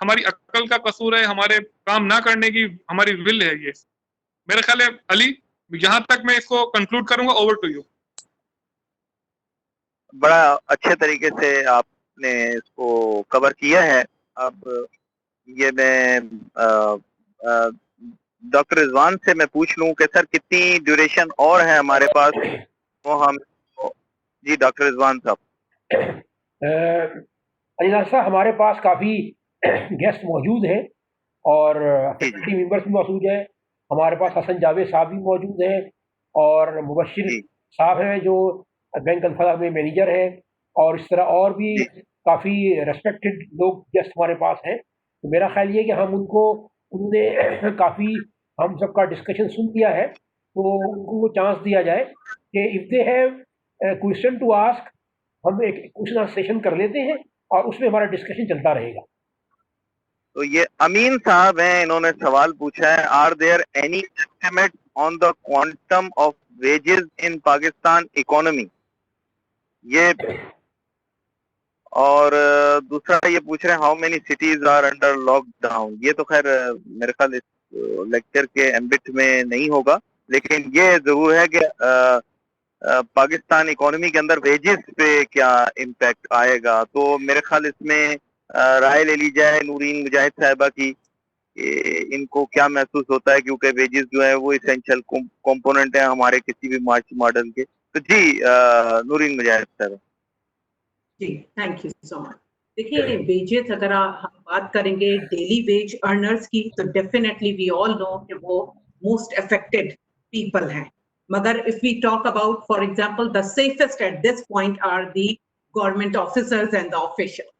हमारी अक्ल का कसूर है, हमारे काम ना करने की हमारी विल है। ये मेरा ख्याल है अली, यहां तक मैं इसको कंक्लूड करूंगा। Over to you. बड़ा अच्छे तरीके से आपने इसको कवर किया है। अब ये मैं डॉक्टर रिजवान से मैं पूछ लूं कि सर कितनी ड्यूरेशन और है हमारे पास, वो हम जी डॉक्टर रिजवान साहब। अलीनाज साहब, हमारे पास काफ़ी गेस्ट मौजूद हैं और फैकल्टी मेंबर्स भी मौजूद हैं। हमारे पास हसन जावेद साहब भी मौजूद हैं और मुबशिर साहब हैं जो बैंक अल्फला में मैनेजर हैं, और इस तरह और भी काफ़ी रेस्पेक्टेड लोग गेस्ट हमारे पास हैं। तो मेरा ख्याल ये है कि उन्होंने काफ़ी हम सबका डिस्कशन सुन लिया है, तो उनको वो चांस दिया जाए कि if they have question to ask, हम एक क्वेश्चन सेशन कर लेते हैं और उसमें हमारा डिस्कशन चलता रहेगा। तो ये अमीन साहब हैं, इन्होंने सवाल पूछा है, are there any estimate on the quantum of wages in Pakistan economy? ये और दूसरा ये पूछ रहे हैं how many cities are under lockdown. ये तो खैर मेरे ख्याल इस लेक्चर के एम्बिट में नहीं होगा, लेकिन ये जरूर है कि पाकिस्तान इकोनॉमी के अंदर वेजेस पे क्या इम्पैक्ट आएगा। तो मेरे ख्याल इसमें राय ले ली जाए नूरीन मुजाहिद साहिबा की, इनको क्या महसूस होता है, क्योंकि वेजेस जो है वो इसेंशियल कंपोनेंट है हमारे किसी भी मार्च मॉडल के। तो जी नूरीन मुजाहिद साहिबा। जी, थैंक यू सो मच। देखिए, वेजेस अगर हम बात करेंगे डेली वेज अर्नर्स की, तो डेफिनेटली वी ऑल नो कि वो मोस्ट अफेक्टेड पीपल हैं। मगर if we talk about, for example, the safest at this point are the government officers and the officials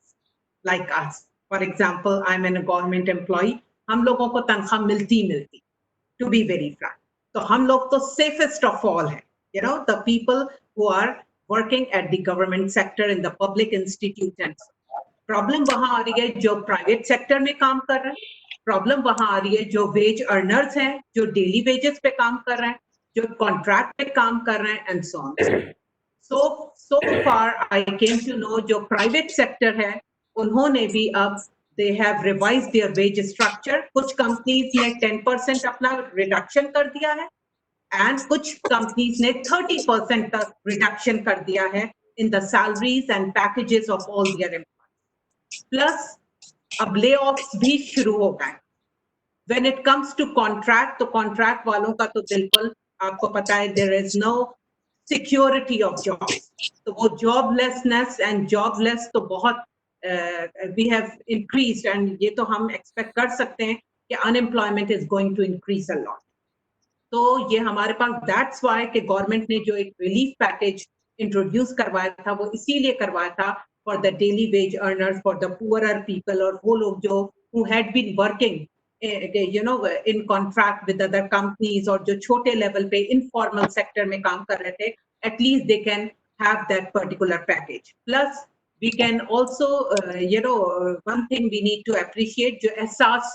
like us. For example, I'm a government employee. हम लोगों को तनख्वाह मिलती to be very frank. तो हम लोग तो safest of all हैं. You know, the people who are working at the government sector in the public institutes and so on. Problem वहां आ रही है जो प्राइवेट सेक्टर में काम कर रहे हैं, प्रॉब्लम वहां आ रही है जो वेज अर्नर्स हैं, जो डेली वेजेस पे काम कर रहे हैं, जो कॉन्ट्रैक्ट पे काम कर रहे हैं, and so on. So far I came to know जो प्राइवेट सेक्टर है उन्होंने भी अब they have revised their wage structure. कुछ कंपनीज ने 10% अपना रिडक्शन कर दिया है एंड कुछ कंपनीज ने 30% तक रिडक्शन कर दिया है in the salaries and packages of all their employees. Plus अब layoffs भी शुरू हो गए. When it comes to contract, तो contract वालों का तो बिल्कुल आपको पता है there is no security of jobs. तो वो joblessness and jobless तो बहुत we have increased and ये तो हम expect कर सकते हैं कि unemployment is going to increase a lot. तो ये हमारे पास that's why कि गवर्नमेंट ने जो एक relief package introduce करवाया था वो इसीलिए करवाया था for the daily wage earners, for the poorer people और वो लोग जो who had been working you know in contract with other companies और जो छोटे level पे informal sector में काम कर रहे थे, at least they can have that particular package. Plus we can also you know one thing we need to appreciate जो एहसास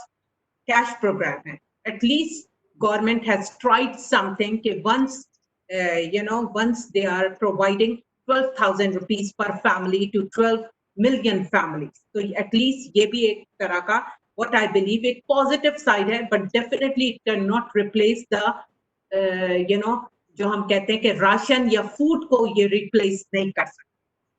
cash program है, at least government has tried something कि once you know once they are providing 12,000 rupees per family to 12 million families, so at least ये भी एक तरह का what I believe एक positive side है, but definitely it cannot replace the you know जो हम कहते हैं कि राशन या फूड को ये replace नहीं कर सकते.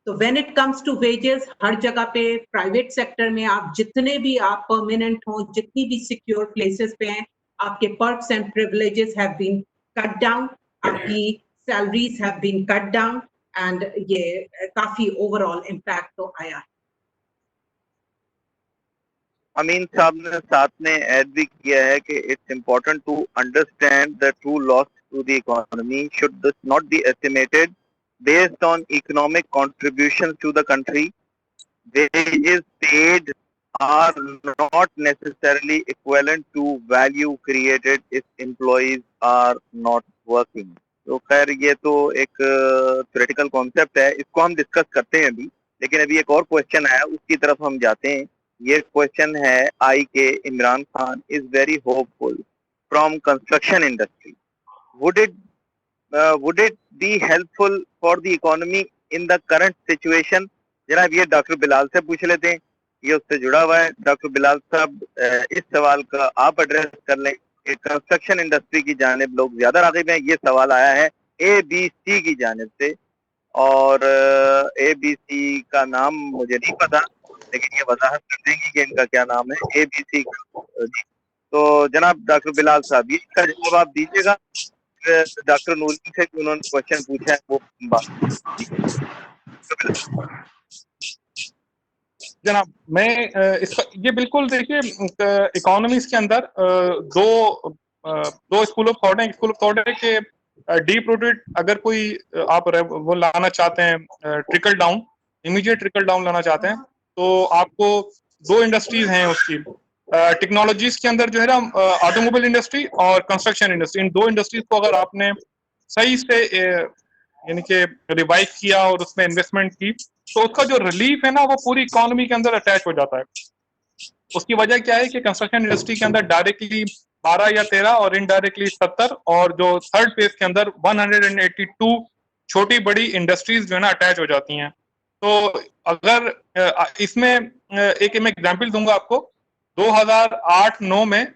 तो when it comes to wages, हर जगह पे प्राइवेट सेक्टर में आप जितने भी आप परमानेंट हो, जितनी भी सिक्योर प्लेसेस पे हैं, आपके perks and privileges have been cut down, आपकी salaries have been cut down and ये काफी ओवरऑल इम्पैक्ट तो आया है. अमीन साहब ने साथ में ऐड भी किया है कि it's important to understand the true loss to the economy should not be estimated based on economic contributions to the country. Wages paid are not necessarily equivalent to value created if employees are not working. तो खैर ये तो एक theoretical concept है, इसको हम discuss करते हैं अभी, लेकिन अभी एक और क्वेश्चन आया उसकी तरफ हम जाते हैं. ये क्वेश्चन है आई के Imran Khan is very hopeful from construction industry. would it be helpful for the economy in the current situation? जनाब ये डॉक्टर बिलाल से पूछ लेते हैं, ये उससे जुड़ा हुआ है. डॉक्टर बिलाल साहब इस सवाल का आप एड्रेस कर लें. कंस्ट्रक्शन इंडस्ट्री की जानिब लोग ज्यादा राग़िब हैं. ये सवाल आया है ABC की जानिब से और ABC का नाम मुझे नहीं पता, लेकिन ये वजाहत कर देंगी कि इनका क्या नाम है ABC का. तो जनाब डॉक्टर बिलाल साहब इसका जवाब आप दीजिएगा. डॉक्टर नूरी से उन्होंने क्वेश्चन पूछा है वो बात. जनाब मैं इसका ये बिल्कुल देखिए इकोनॉमिक्स के अंदर दो स्कूल ऑफ थॉट है. स्कूल ऑफ थॉट है कि डीप रूटेड अगर कोई आप वो लाना चाहते हैं trickle down, immediate trickle down लाना चाहते हैं, तो आपको दो इंडस्ट्रीज हैं उसकी टेक्नोलॉजीज के अंदर जो है ना ऑटोमोबाइल इंडस्ट्री और कंस्ट्रक्शन इंडस्ट्री. इन दो इंडस्ट्रीज को अगर आपने सही से यानी कि रिवाइव किया और उसमें इन्वेस्टमेंट की तो उसका जो रिलीफ है ना वो पूरी इकोनॉमी के अंदर अटैच हो जाता है. उसकी वजह क्या है कि कंस्ट्रक्शन इंडस्ट्री के अंदर डायरेक्टली 12 या 13 और इनडायरेक्टली 70 और जो थर्ड फेज के अंदर 182 छोटी बड़ी इंडस्ट्रीज जो है ना अटैच हो जाती हैं. तो अगर इसमें एक मैं एग्जाम्पल दूंगा आपको. 2008-9 में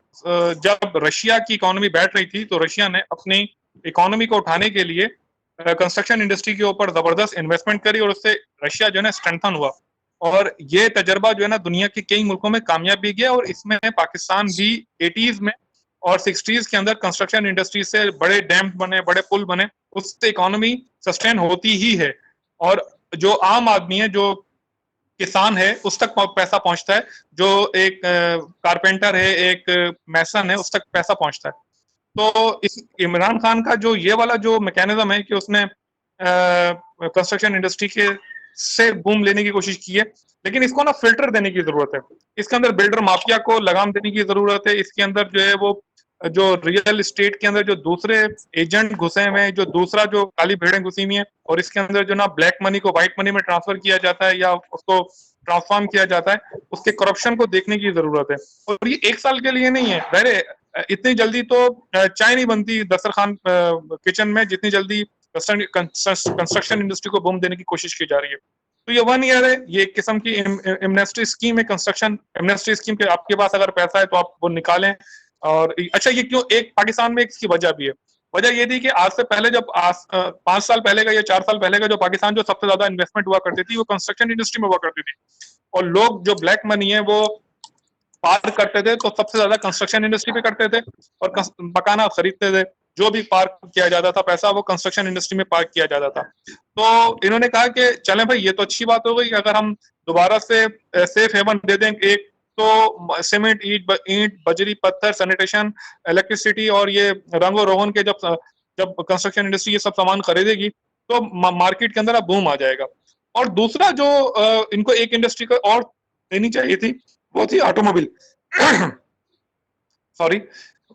जब रशिया की इकोनॉमी बैठ रही थी तो रशिया ने अपनी इकोनॉमी को उठाने के लिए कंस्ट्रक्शन इंडस्ट्री के ऊपर जबरदस्त इन्वेस्टमेंट करी और उससे रशिया जो है ना स्ट्रेंथन हुआ. और ये तजर्बा जो है ना दुनिया के कई मुल्कों में कामयाब भी गया और इसमें पाकिस्तान भी 80s में और 60s के अंदर कंस्ट्रक्शन इंडस्ट्री से बड़े डैम बने, बड़े पुल बने, उससे इकोनॉमी सस्टेन होती ही है. और जो आम आदमी है, जो किसान है, उस तक पैसा पहुंचता है. जो एक कारपेंटर है, एक मैसन है, उस तक पैसा पहुंचता है. तो इस इमरान खान का जो ये वाला जो मैकेनिज्म है कि उसने कंस्ट्रक्शन इंडस्ट्री के से बूम लेने की कोशिश की है, लेकिन इसको ना फिल्टर देने की जरूरत है. इसके अंदर बिल्डर माफिया को लगाम देने की जरूरत है. इसके अंदर जो है वो जो रियल एस्टेट के अंदर जो दूसरे एजेंट घुसे हुए हैं, जो दूसरा जो काली भेड़ें घुसी हुई हैं और इसके अंदर जो ना ब्लैक मनी को व्हाइट मनी में ट्रांसफर किया जाता है या उसको ट्रांसफॉर्म किया जाता है, उसके करप्शन को देखने की जरूरत है। और ये 1 साल के लिए नहीं है, पहले इतनी जल्दी तो चाय नहीं बनती दस्तरखान किचन में, जितनी जल्दी कंस्ट्रक्शन इंडस्ट्री को बूम देने की कोशिश की जा रही है। तो ये 1 ईयर है, ये एक किस्म की एमनेस्टी स्कीम है, कंस्ट्रक्शन एमनेस्टी स्कीम के, आपके पास अगर पैसा है तो आप वो निकालें। और अच्छा, ये क्यों एक पाकिस्तान में इसकी वजह भी है, वजह ये थी कि आज से पहले जब 5 साल पहले का या 4 साल पहले का जो पाकिस्तान जो सबसे ज्यादा इन्वेस्टमेंट हुआ करती थी वो कंस्ट्रक्शन इंडस्ट्री में हुआ करती थी, और लोग जो ब्लैक मनी है वो पार्क करते थे तो सबसे ज्यादा कंस्ट्रक्शन इंडस्ट्री पे करते थे, और मकाना खरीदते थे, जो भी पार्क किया जाता था पैसा वो कंस्ट्रक्शन इंडस्ट्री में पार्क किया जाता था। तो इन्होंने कहा कि चलें भाई, ये तो अच्छी बात हो गई, अगर हम दोबारा से सेफ हेवन दे दें, एक तो सीमेंट, ईंट, बजरी, पत्थर, सैनिटेशन, इलेक्ट्रिसिटी और ये रंग और रोगन के जब कंस्ट्रक्शन इंडस्ट्री ये सब सामान खरीदेगी तो मार्केट के अंदर अब बूम आ जाएगा। और दूसरा जो इनको एक इंडस्ट्री को और देनी चाहिए थी वो थी ऑटोमोबाइल सॉरी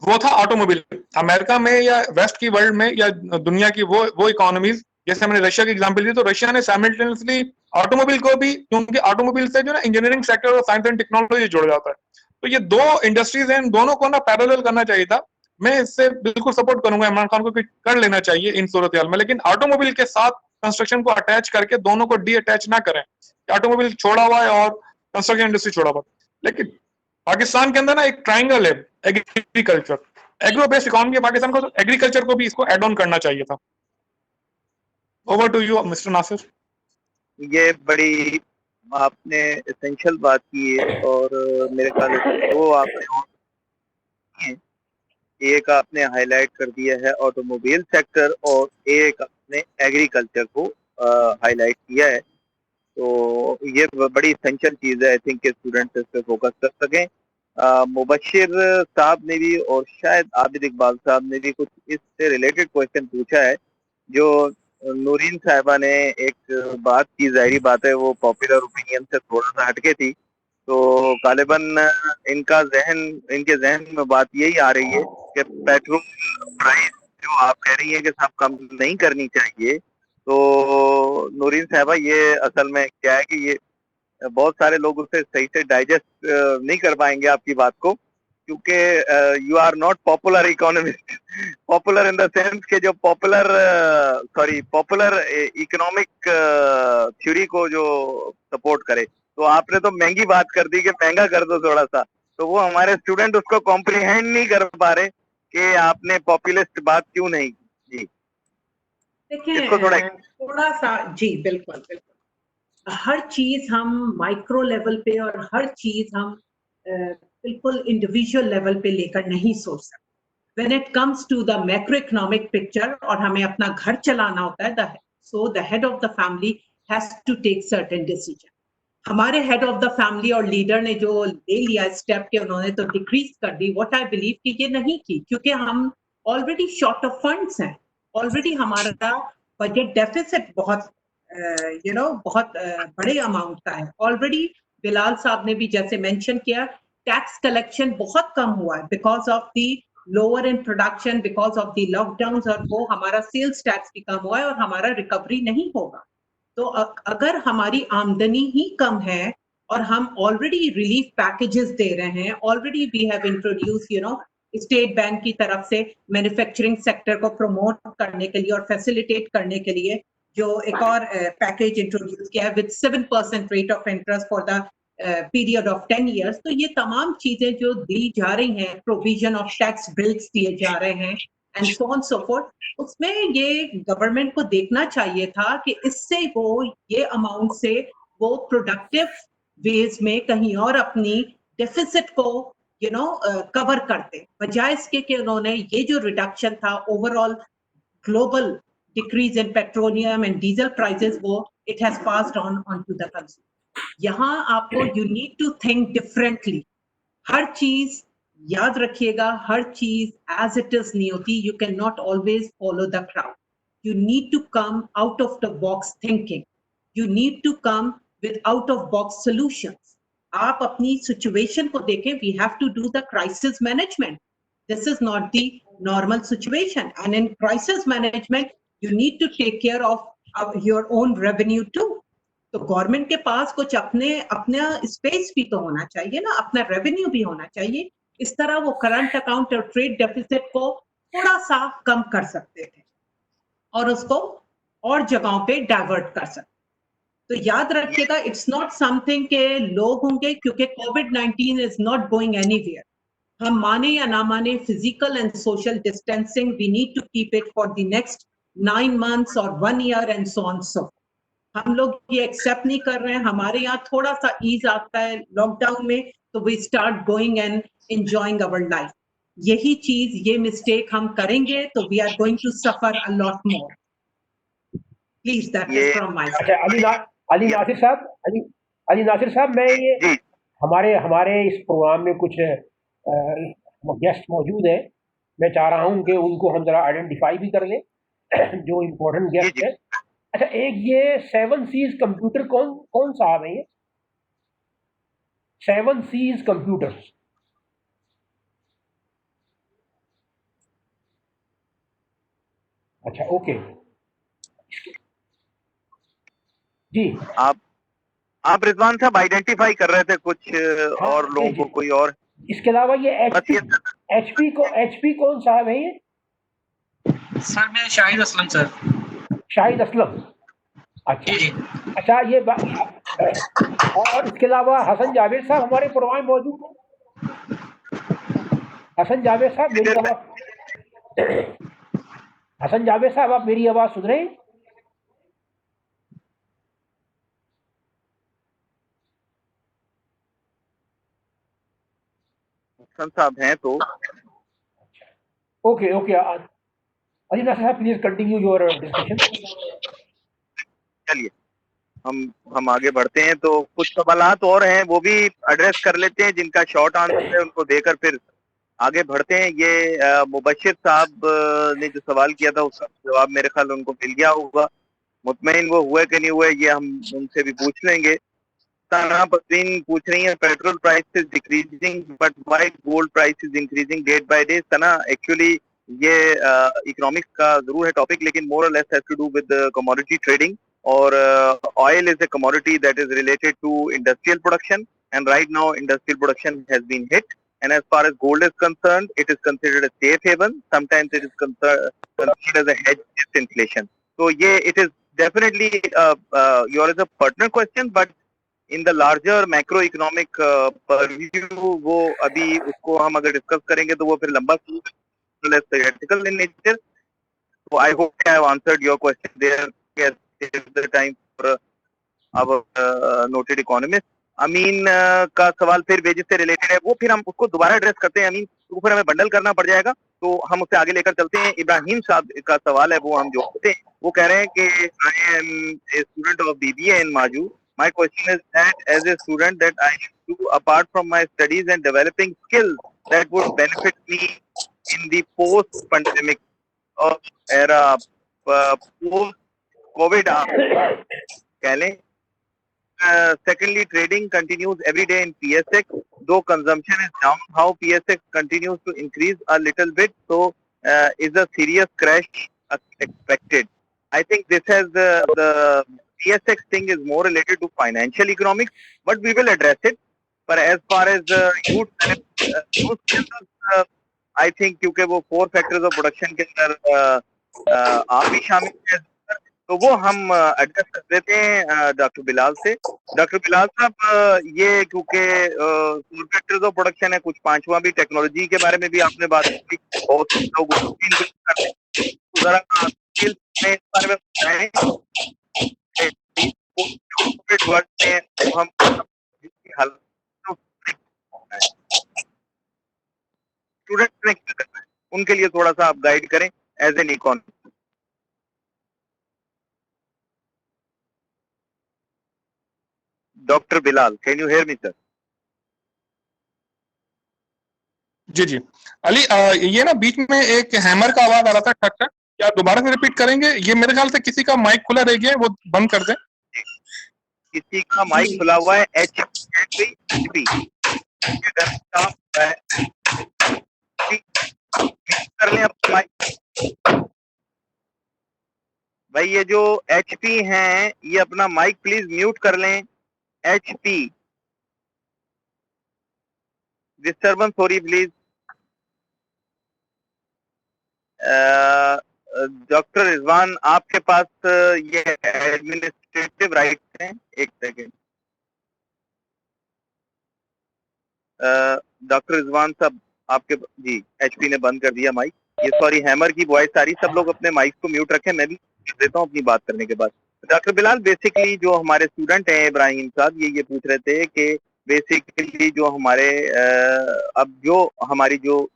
वो था ऑटोमोबाइल। अमेरिका में या वेस्ट की वर्ल्ड में या दुनिया की वो इकोनॉमीज, जैसे हमने रशिया की एग्जांपल दी, तो रशिया ने साइमल्टेनियसली ऑटोमोबाइल को भी, क्योंकि ऑटोमोबाइल से जो ना इंजीनियरिंग सेक्टर और साइंस एंड टेक्नोलॉजी जुड़ जाता है, तो ये 2 इंडस्ट्रीज हैं, दोनों को ना पैरेलल करना चाहिए था। मैं इससे बिल्कुल सपोर्ट करूंगा, इमरान खान को कर लेना चाहिए इन सूरत हाल में, लेकिन ऑटोमोबाइल के साथ कंस्ट्रक्शन को अटैच करके दोनों को डी अटैच ना करें। ऑटोमोबाइल छोड़ा हुआ है और कंस्ट्रक्शन इंडस्ट्री छोड़ा हुआ, लेकिन पाकिस्तान के अंदर ना एक ट्राइंगल है, एग्रीकल्चर, एग्रो बेस्ड इकोनॉमी है पाकिस्तान को, तो एग्रीकल्चर को भी इसको एड ऑन करना चाहिए था। Over to you mister Nasir. ये बड़ी आपने एसेंशियल बात की है, और मेरे ख्याल से 2 आपने, एक आपने हाईलाइट कर दिया है ऑटोमोबाइल सेक्टर और एक आपने एग्रीकल्चर को हाईलाइट किया है। तो ये बड़ी एसेंशियल चीज है, आई थिंक के स्टूडेंट्स इस पे फोकस कर सकें। मुबशिर साहब ने भी और शायद आबिद इकबाल साहब ने भी कुछ इससे रिलेटेड क्वेश्चन पूछा है, जो नूरीन साहिबा ने एक बात की, जाहिर बात है वो पॉपुलर ओपिनियन से थोड़ा सा हटके थी, तो गालिबन इनके जहन में बात यही आ रही है कि पेट्रोल प्राइस जो आप कह रही है कि सब कम नहीं करनी चाहिए, तो नूरीन साहिबा ये असल में क्या है कि ये बहुत सारे लोग उसे सही से डाइजेस्ट नहीं कर पाएंगे आपकी बात को, क्योंकि you are not popular economist, popular in the sense के जो पॉपुलर इकोनॉमिक थ्योरी को जो सपोर्ट करे। तो आपने तो महंगी बात कर दी कि महंगा कर दो थोड़ा सा, तो वो हमारे स्टूडेंट उसको कॉम्प्रिहेंड नहीं कर पा रहे कि आपने पॉपुलिस्ट बात क्यों नहीं की। जी देखिए, थोड़ा सा, जी बिल्कुल बिल्कुल, हर चीज हम माइक्रो लेवल पे और हर चीज हम बिल्कुल इंडिविजुअल लेवल पे लेकर नहीं सोच सकते। When it comes to the macroeconomic picture और हमें अपना घर चलाना होता है, so the head of the family has to take certain decision. हमारे head of the family और leader ने जो ले लिया स्टेप के, उन्होंने तो डिक्रीज कर दी, what I believe कि ये नहीं की, क्योंकि हम ऑलरेडी शॉर्ट ऑफ फंड्स हैं, ऑलरेडी हमारा बजट डेफिसिट बहुत बहुत बड़े अमाउंट का है ऑलरेडी। बिलाल साहब ने भी जैसे मेंशन किया, टैक्स कलेक्शन बहुत कम हुआ है because of the lower in production, because of the lockdown, और वो हमारा सेल्स टैक्स भी कम हुआ है और हमारा रिकवरी नहीं होगा। तो अगर हमारी आमदनी ही कम है और हम ऑलरेडी रिलीफ पैकेजेस दे रहे हैं, already we have introduce state bank की तरफ से मैन्युफैक्चरिंग सेक्टर को प्रमोट करने के लिए और फैसिलिटेट करने के लिए जो एक और पैकेज इंट्रोड्यूस किया है with 7% rate of interest for the period of 10 years। तो ये तमाम चीजें जो दी जा रही हैं, प्रोविजन ऑफ टैक्स बिल्स दिए जा रहे हैं and so on so fourth, उसमें ये गवर्नमेंट को देखना चाहिए था कि इससे वो ये अमाउंट से वो प्रोडक्टिव वेज में कहीं और अपनी डेफिसिट को कवर करते, बजाय इसके कि उन्होंने ये जो रिडक्शन था overall global decrease in petroleum and diesel prices, वो it has passed on to the consumer। यहाँ आपको you need to think differently। हर चीज याद रखिएगा, हर चीज as it is नहीं होती, you cannot always follow the crowd, you need to come out of the box thinking, you need to come with out of box solutions। आप अपनी situation को देखें, we have to do the crisis management, this is not the normal situation, and in crisis management you need to take care of your own revenue too। तो government के पास कुछ अपना space भी तो होना चाहिए ना, अपना रेवेन्यू भी होना चाहिए। इस तरह वो करंट अकाउंट और ट्रेड डेफिसिट को थोड़ा सा कम कर सकते थे और उसको और जगहों पे डाइवर्ट कर सकते। तो याद रखिएगा, इट्स नॉट समथिंग के लोग होंगे, क्योंकि कोविड-19 इज नॉट गोइंग एनीवेयर। हम माने या ना माने, physical and social distancing we need to keep it for the next 9 months और 1 year and so on so. हम लोग ये एक्सेप्ट नहीं कर रहे हैं। हमारे यहाँ थोड़ा सा ईज आता है लॉकडाउन में, तो we start going and enjoying our life. यही चीज, ये मिस्टेक हम करेंगे तो we are going to suffer a lot more. Please, that is from my side. अच्छा, अली नासिर साहब, अली नासिर साहब, मैं ये जी हमारे इस प्रोग्राम में कुछ गेस्ट मौजूद हैं। मैं चाह रहा हूं कि उनको हम जरा आइडेंटिफाई भी कर लें जो इम्पोर्टेंट जी गेस्ट जी है। अच्छा, एक ये 7 Cs कंप्यूटर कौन साहब है ये? 7 Cs कंप्यूटर। अच्छा, ओके जी। आप रिजवान साहब आइडेंटिफाई कर रहे थे कुछ हाँ और जी लोगों जी। को, कोई और? इसके अलावा ये बस ये एचपी कौन साहब है ये? सर मैं शाहिद असलम सर। शाहिद असलम। अच्छा जी जी। अच्छा, और इसके अलावा हसन जावेद साहब हमारे प्रोग्राम में मौजूद हैं। हसन जावेद साहब, मेरी आवाज हसन जावेद साहब, आप मेरी आवाज सुन रहे हैं? हसन साहब हैं तो ओके ओके, अली नासिर साहब, प्लीज कंटिन्यू योर डिस्कशन। चलिए हम आगे बढ़ते हैं। तो कुछ सवालात और हैं, वो भी एड्रेस कर लेते हैं, जिनका शॉर्ट आंसर है उनको देकर फिर आगे बढ़ते हैं। ये मुबशिर साहब ने जो सवाल किया था उसका जवाब मेरे ख्याल उनको मिल गया होगा। मुतमईन वो हुए कि नहीं हुए, ये हम उनसे भी पूछ लेंगे। ताना परवीन पूछ रही है, petrol price is decreasing but why gold price is increasing day by day? तना, एक्चुअली ये इकोनॉमिक्स का जरूर है टॉपिक, लेकिन more or less has to do with commodity trading. और oil is a commodity that is related to industrial production, and right now industrial production has been hit. And as far as gold is concerned, it is considered a safe haven. Sometimes it is considered as a hedge against inflation. So yeah, it is definitely yours is a pertinent question, but in the larger macro economic purview वो अभी उसको हम अगर discuss करेंगे तो वो फिर लंबा theoretical in nature. So I hope I have answered your question there. Yes, is the time for our noted economist. अमीन का सवाल फिर वेजेस से रिलेटेड है, वो फिर हम उसको दोबारा एड्रेस करते हैं अमीन, तो फिर हमें बंडल करना पड़ जाएगा, तो हम उससे आगे लेकर चलते हैं। इब्राहिम साहब का सवाल है, वो हम जोड़ते हैं। वो कह रहे हैं कि I am a student of BBA in MAJU. My question is that as a student that I should do apart from my studies and developing skills that would benefit me in the post-pandemic era, post-COVID कह लें. Secondly, trading continues every day in PSX, though consumption is down. How PSX continues to increase a little bit, so is a serious crash expected? I think this has the PSX thing is more related to financial economics, but we will address it. But as far as youth I think क्योंकि वो 4 factors of production के अंदर आप भी शामिल हैं, तो वो हम एड्रेस कर देते हैं डॉक्टर बिलाल से. डॉक्टर बिलाल साहब, ये क्योंकि 4 factors of production है, कुछ पांचवा भी टेक्नोलॉजी के बारे में भी आपने बात की, बहुत लोग करते हैं, जरा इस बारे में बताएं. हम स्टूडेंट ने क्या करना है, उनके लिए थोड़ा सा आप गाइड करें as an economist. Doctor Bilal, can you hear me sir? जी जी अली, ये ना बीच में एक हैमर का आवाज आ रहा था, ठक ठक, क्या दोबारा से रिपीट करेंगे? ये मेरे ख्याल से किसी का माइक खुला रह गया है, वो बंद कर दें. किसी का माइक खुला हुआ है, एच पी कर लें अपना माइक. भाई ये जो HP हैं ये अपना माइक प्लीज म्यूट कर लें। HP डिस्टर्बेंस हो रही प्लीज। डॉक्टर रिजवान आपके पास ये एडमिनिस्ट्रेटिव राइट्स हैं। एक सेकेंड, डॉक्टर रिजवान साहब आपके जी HP ने बंद कर दिया माइक। ये सॉरी हैमर की वॉइस आ रही, सब लोग अपने माइक को म्यूट रखें, मैं भी देता हूँ अपनी बात करने के बाद। डॉक्टर बिलाल, बेसिकली जो हमारे स्टूडेंट हैं इब्राहिम साहब ये पूछ रहे थे कि बेसिकली जो हमारे अब जो हमारी जो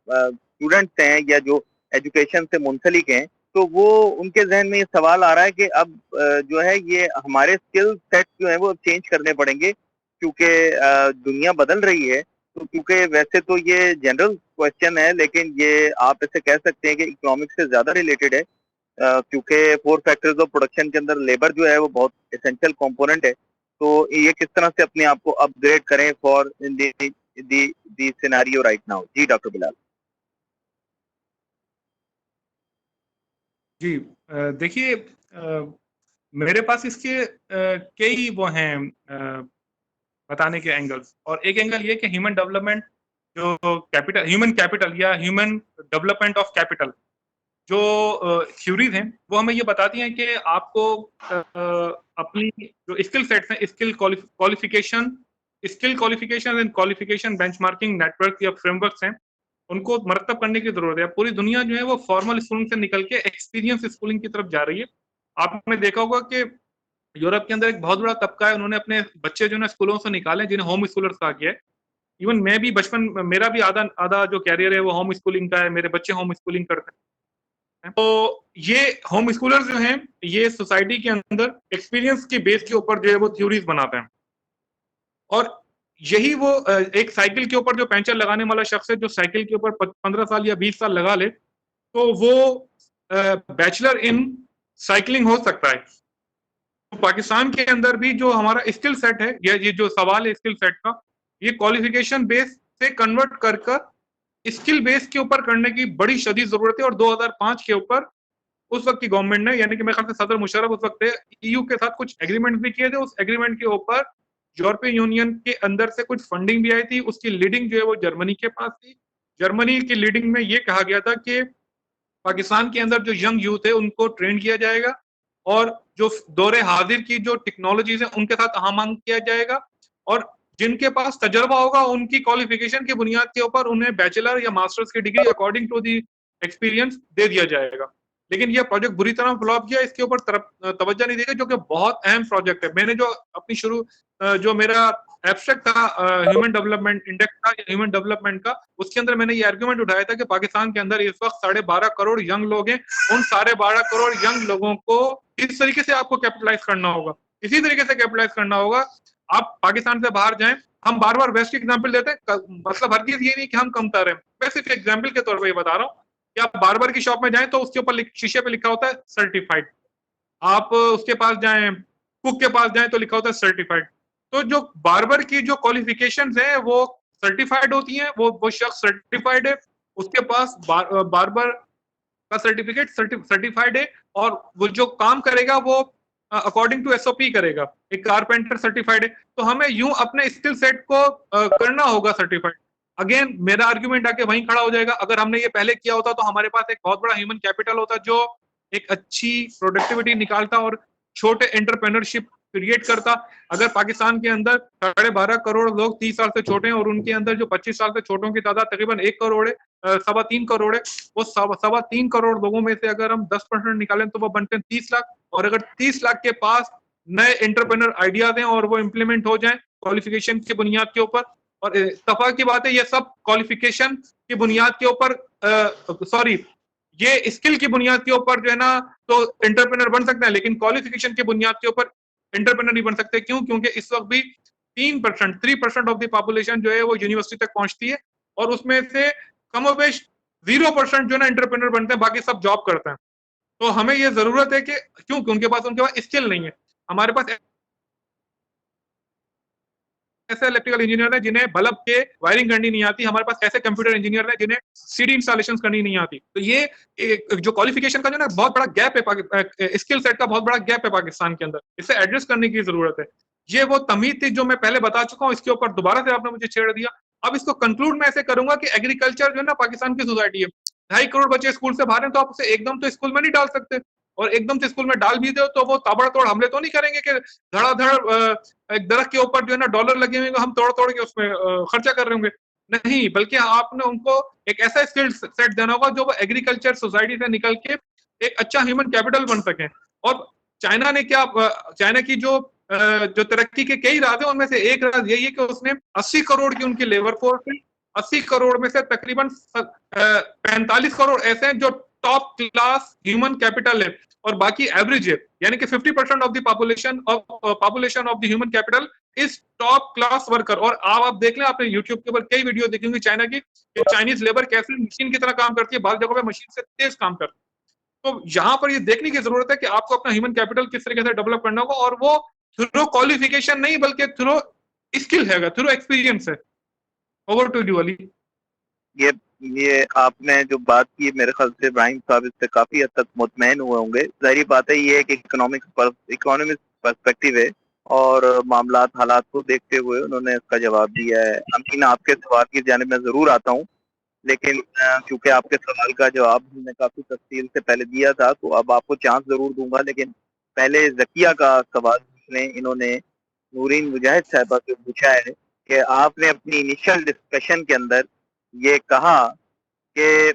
स्टूडेंट्स हैं या जो एजुकेशन से मुंसलिक हैं, तो वो उनके जहन में ये सवाल आ रहा है कि अब जो है ये हमारे स्किल सेट जो है वो चेंज करने पड़ेंगे क्योंकि दुनिया बदल रही है। तो क्योंकि वैसे तो ये जनरल क्वेश्चन है लेकिन ये आप इसे कह सकते हैं कि इकोनॉमिक्स से ज्यादा रिलेटेड है, क्योंकि 4 फैक्टर्स ऑफ प्रोडक्शन के अंदर लेबर जो है वो बहुत एसेंशियल कंपोनेंट है। तो ये किस तरह से अपने आप को अपग्रेड करें for in the scenario right now. जी डॉक्टर बिलाल। जी देखिए, मेरे पास इसके कई वो हैं बताने के एंगल्स, और एक एंगल ये कि ह्यूमन डेवलपमेंट जो कैपिटल, ह्यूमन कैपिटल या ह्यूमन डेवलपमेंट ऑफ कैपिटल जो थ्योरीज हैं वो हमें ये बताती हैं कि आपको अपनी जो स्किल सेट्स हैं, skill qualification and qualification benchmarking network या फ्रेमवर्क्स हैं, उनको मरतब करने की जरूरत है। पूरी दुनिया जो है वो फॉर्मल स्कूलिंग से निकल के एक्सपीरियंस स्कूलिंग की तरफ जा रही है। आपने देखा होगा कि यूरोप के अंदर एक बहुत बड़ा तबका है, उन्होंने अपने बच्चे जो है स्कूलों से निकाले जिन्हें होम स्कूलर्स कहा गया है। इवन मैं भी बचपन, मेरा भी आधा जो कैरियर है वो होम स्कूलिंग का है, मेरे बच्चे होम स्कूलिंग करते हैं। तो ये होम स्कूलर्स जो हैं ये सोसाइटी के अंदर एक्सपीरियंस के बेस के ऊपर जो है वो थ्योरीज बनाते हैं, और यही वो एक साइकिल के ऊपर जो पेंचर लगाने वाला शख्स है जो साइकिल के ऊपर 15 साल या 20 साल लगा ले तो वो बैचलर इन साइकिलिंग हो सकता है। तो पाकिस्तान के अंदर भी जो हमारा स्किल सेट है, ये जो सवाल है स्किल सेट का, ये क्वालिफिकेशन बेस से कन्वर्ट कर स्किल बेस के ऊपर करने की बड़ी शदीद जरूरत है। और 2005 के ऊपर उस वक्त की गवर्नमेंट ने, यानी कि मेरे ख्याल से सदर मुशर्रफ उस वक्त थे, EU के साथ कुछ एग्रीमेंट भी किए थे। उस एग्रीमेंट के ऊपर यूरोपियन यूनियन के अंदर से कुछ फंडिंग भी आई थी, उसकी लीडिंग जो है वो जर्मनी के पास थी। जर्मनी की लीडिंग में ये कहा गया था कि पाकिस्तान के अंदर जो यंग यूथ है उनको ट्रेन किया जाएगा और जो दौरे हाजिर की जो टेक्नोलॉजीज है उनके साथ आमांग किया जाएगा, और जिनके पास तजर्बा होगा उनकी क्वालिफिकेशन की बुनियाद के ऊपर उन्हें बैचलर या मास्टर्स की degree according to the experience दे दिया जाएगा। लेकिन यह प्रोजेक्ट बुरी तरह फ्लॉप किया, इसके ऊपर तवज्जो नहीं देगा, जो कि बहुत अहम प्रोजेक्ट है। मैंने जो अपनी जो मेरा एब्स्ट्रैक्ट था ह्यूमन डेवलपमेंट इंडेक्स का, ह्यूमन डेवलपमेंट का, उसके अंदर मैंने ये आर्गुमेंट उठाया था कि पाकिस्तान के अंदर इस वक्त 12.5 करोड़ यंग लोग हैं। उन 12.5 करोड़ यंग लोगों को इस तरीके से आपको कैपिटलाइज करना होगा, इसी तरीके से कैपिटलाइज करना होगा। आप पाकिस्तान से बाहर जाएं, हम बार बार वेस्ट एग्जाम्पल देते हैं, मतलब हर चीज ये नहीं कि हम कमतर हैं, मैं सिर्फ एग्जाम्पल के तौर पर ये बता रहा हूँ कि आप बार्बर की शॉप में जाएं तो उसके ऊपर शीशे पे लिखा होता है सर्टिफाइड, आप उसके पास जाएं, कुक के पास जाएं तो लिखा होता है सर्टिफाइड। तो जो बार्बर की जो क्वालिफिकेशंस हैं वो सर्टिफाइड होती हैं, वो शख्स सर्टिफाइड है, उसके पास बार्बर का सर्टिफिकेट सर्टिफाइड है, और वो जो काम करेगा वो अकॉर्डिंग टू SOP करेगा। एक कारपेंटर सर्टिफाइड है, तो हमें यूं अपने स्किल सेट को करना होगा सर्टिफाइड। अगेन मेरा आर्ग्यूमेंट आके वहीं खड़ा हो जाएगा, अगर हमने ये पहले किया होता तो हमारे पास एक बहुत बड़ा ह्यूमन कैपिटल होता जो एक अच्छी प्रोडक्टिविटी निकालता और छोटे एंटरप्रेन्योरशिप क्रिएट करता। अगर पाकिस्तान के अंदर 12.5 करोड़ लोग 30 साल से छोटे हैं और उनके अंदर जो 25 साल से छोटों की तादाद तकरीबन 1 करोड़ है, 3.25 करोड़ है, वो 3.25 करोड़ लोगों में से अगर हम 10% निकालें तो वो बनते हैं 30 लाख। और अगर 30 लाख के पास नए एंटरप्रेन्योर आइडियाज हैं और वो इम्प्लीमेंट हो जाएं क्वालिफिकेशन की बुनियाद के ऊपर, और इत्तफाक की बात है ये सब क्वालिफिकेशन की बुनियाद के ऊपर, सॉरी ये स्किल की बुनियाद के ऊपर जो है ना तो एंटरप्रेन्योर बन सकते हैं, लेकिन क्वालिफिकेशन की बुनियाद के ऊपर एंटरप्रेन्योर नहीं बन सकते। क्यों? क्योंकि इस वक्त भी 3% ऑफ द पॉपुलेशन जो है वो यूनिवर्सिटी तक पहुंचती है, और उसमें से कमोबेश 0% जो है ना एंटरप्रेन्योर बनते हैं, बाकी सब जॉब करते हैं। तो हमें ये जरूरत है कि क्योंकि उनके पास स्किल नहीं है, हमारे पास ऐसे इलेक्ट्रिकल इंजीनियर हैं जिन्हें बल्ब के वायरिंग करनी नहीं आती, हमारे पास ऐसे कंप्यूटर इंजीनियर हैं जिन्हें सीडी इंस्टॉलेशन करनी नहीं आती। तो ये जो क्वालिफिकेशन का जो ना बहुत बड़ा गैप है, स्किल सेट का बहुत बड़ा गैप है पाकिस्तान के अंदर, इसे एड्रेस करने की जरूरत है। ये वो तमीज थी जो मैं पहले बता चुका हूँ, इसके ऊपर दोबारा से आपने मुझे छेड़ दिया। अब इसको कंक्लूड मैं ऐसे करूंगा कि एग्रीकल्चर जो है ना पाकिस्तान की सोसाइटी है, 2.5 करोड़ बच्चे स्कूल से बाहर हैं, तो आप उसे एकदम तो स्कूल में नहीं डाल सकते, और एकदम से स्कूल में डाल भी दो तो वो ताबड़तोड़ हमले तो नहीं करेंगे कि धड़ाधड़ एक दरख्त के ऊपर जो है ना डॉलर लगे हुए हम तोड़ तोड़ के उसमें खर्चा कर रहे होंगे। नहीं, बल्कि आपने उनको एक ऐसा स्किल सेट देना होगा जो वो एग्रीकल्चर सोसाइटी से निकल के एक अच्छा ह्यूमन कैपिटल बन सके। और चाइना ने क्या, चाइना की जो तरक्की के कई राज है, उनमें से एक राज यही है कि उसने 80 करोड़ की उनकी लेबर फोर्स है, 80 करोड़ में से तकरीबन 45 करोड़ ऐसे हैं जो टॉप क्लास ह्यूमन कैपिटल है, और बाकी एवरेज है, यानी कि 50% of the population of the human capital is top class worker. और आप देख लें, आपने यूट्यूब के ऊपर कई वीडियो देखेंगे चाइना की, चाइनीज लेबर कैसे मशीन की तरह काम करती है, बाल जगहों पे मशीन से तेज काम करती है। तो यहाँ पर ये देखने की जरूरत है कि आपको अपना ह्यूमन कैपिटल किस तरीके से डेवलप करना होगा, और वो थ्रू क्वालिफिकेशन नहीं बल्कि थ्रू स्किल है, थ्रू एक्सपीरियंस है। Over to you Ali. ये आपने जो बात की, मेरे ख्याल से इब्राहिम साहब इससे काफी हद तक मुतमईन हुए होंगे। जाहिर बात है, ये एक इकोनॉमिक पर्सपेक्टिव है, और मामलात हालात को देखते हुए उन्होंने इसका जवाब दिया है। अमीन, आपके सवाल की जानिब में जरूर आता हूँ, लेकिन क्योंकि आपके सवाल का जवाब हमने काफी तफसील से पहले दिया था, तो अब आपको चांस जरूर दूंगा। लेकिन पहले जकिया का सवाल इन्होंने नूरीन मुजाहिद साहबा से पूछा है कि आपने अपनी इनिशियल डिस्कशन के अंदर ये कहा कि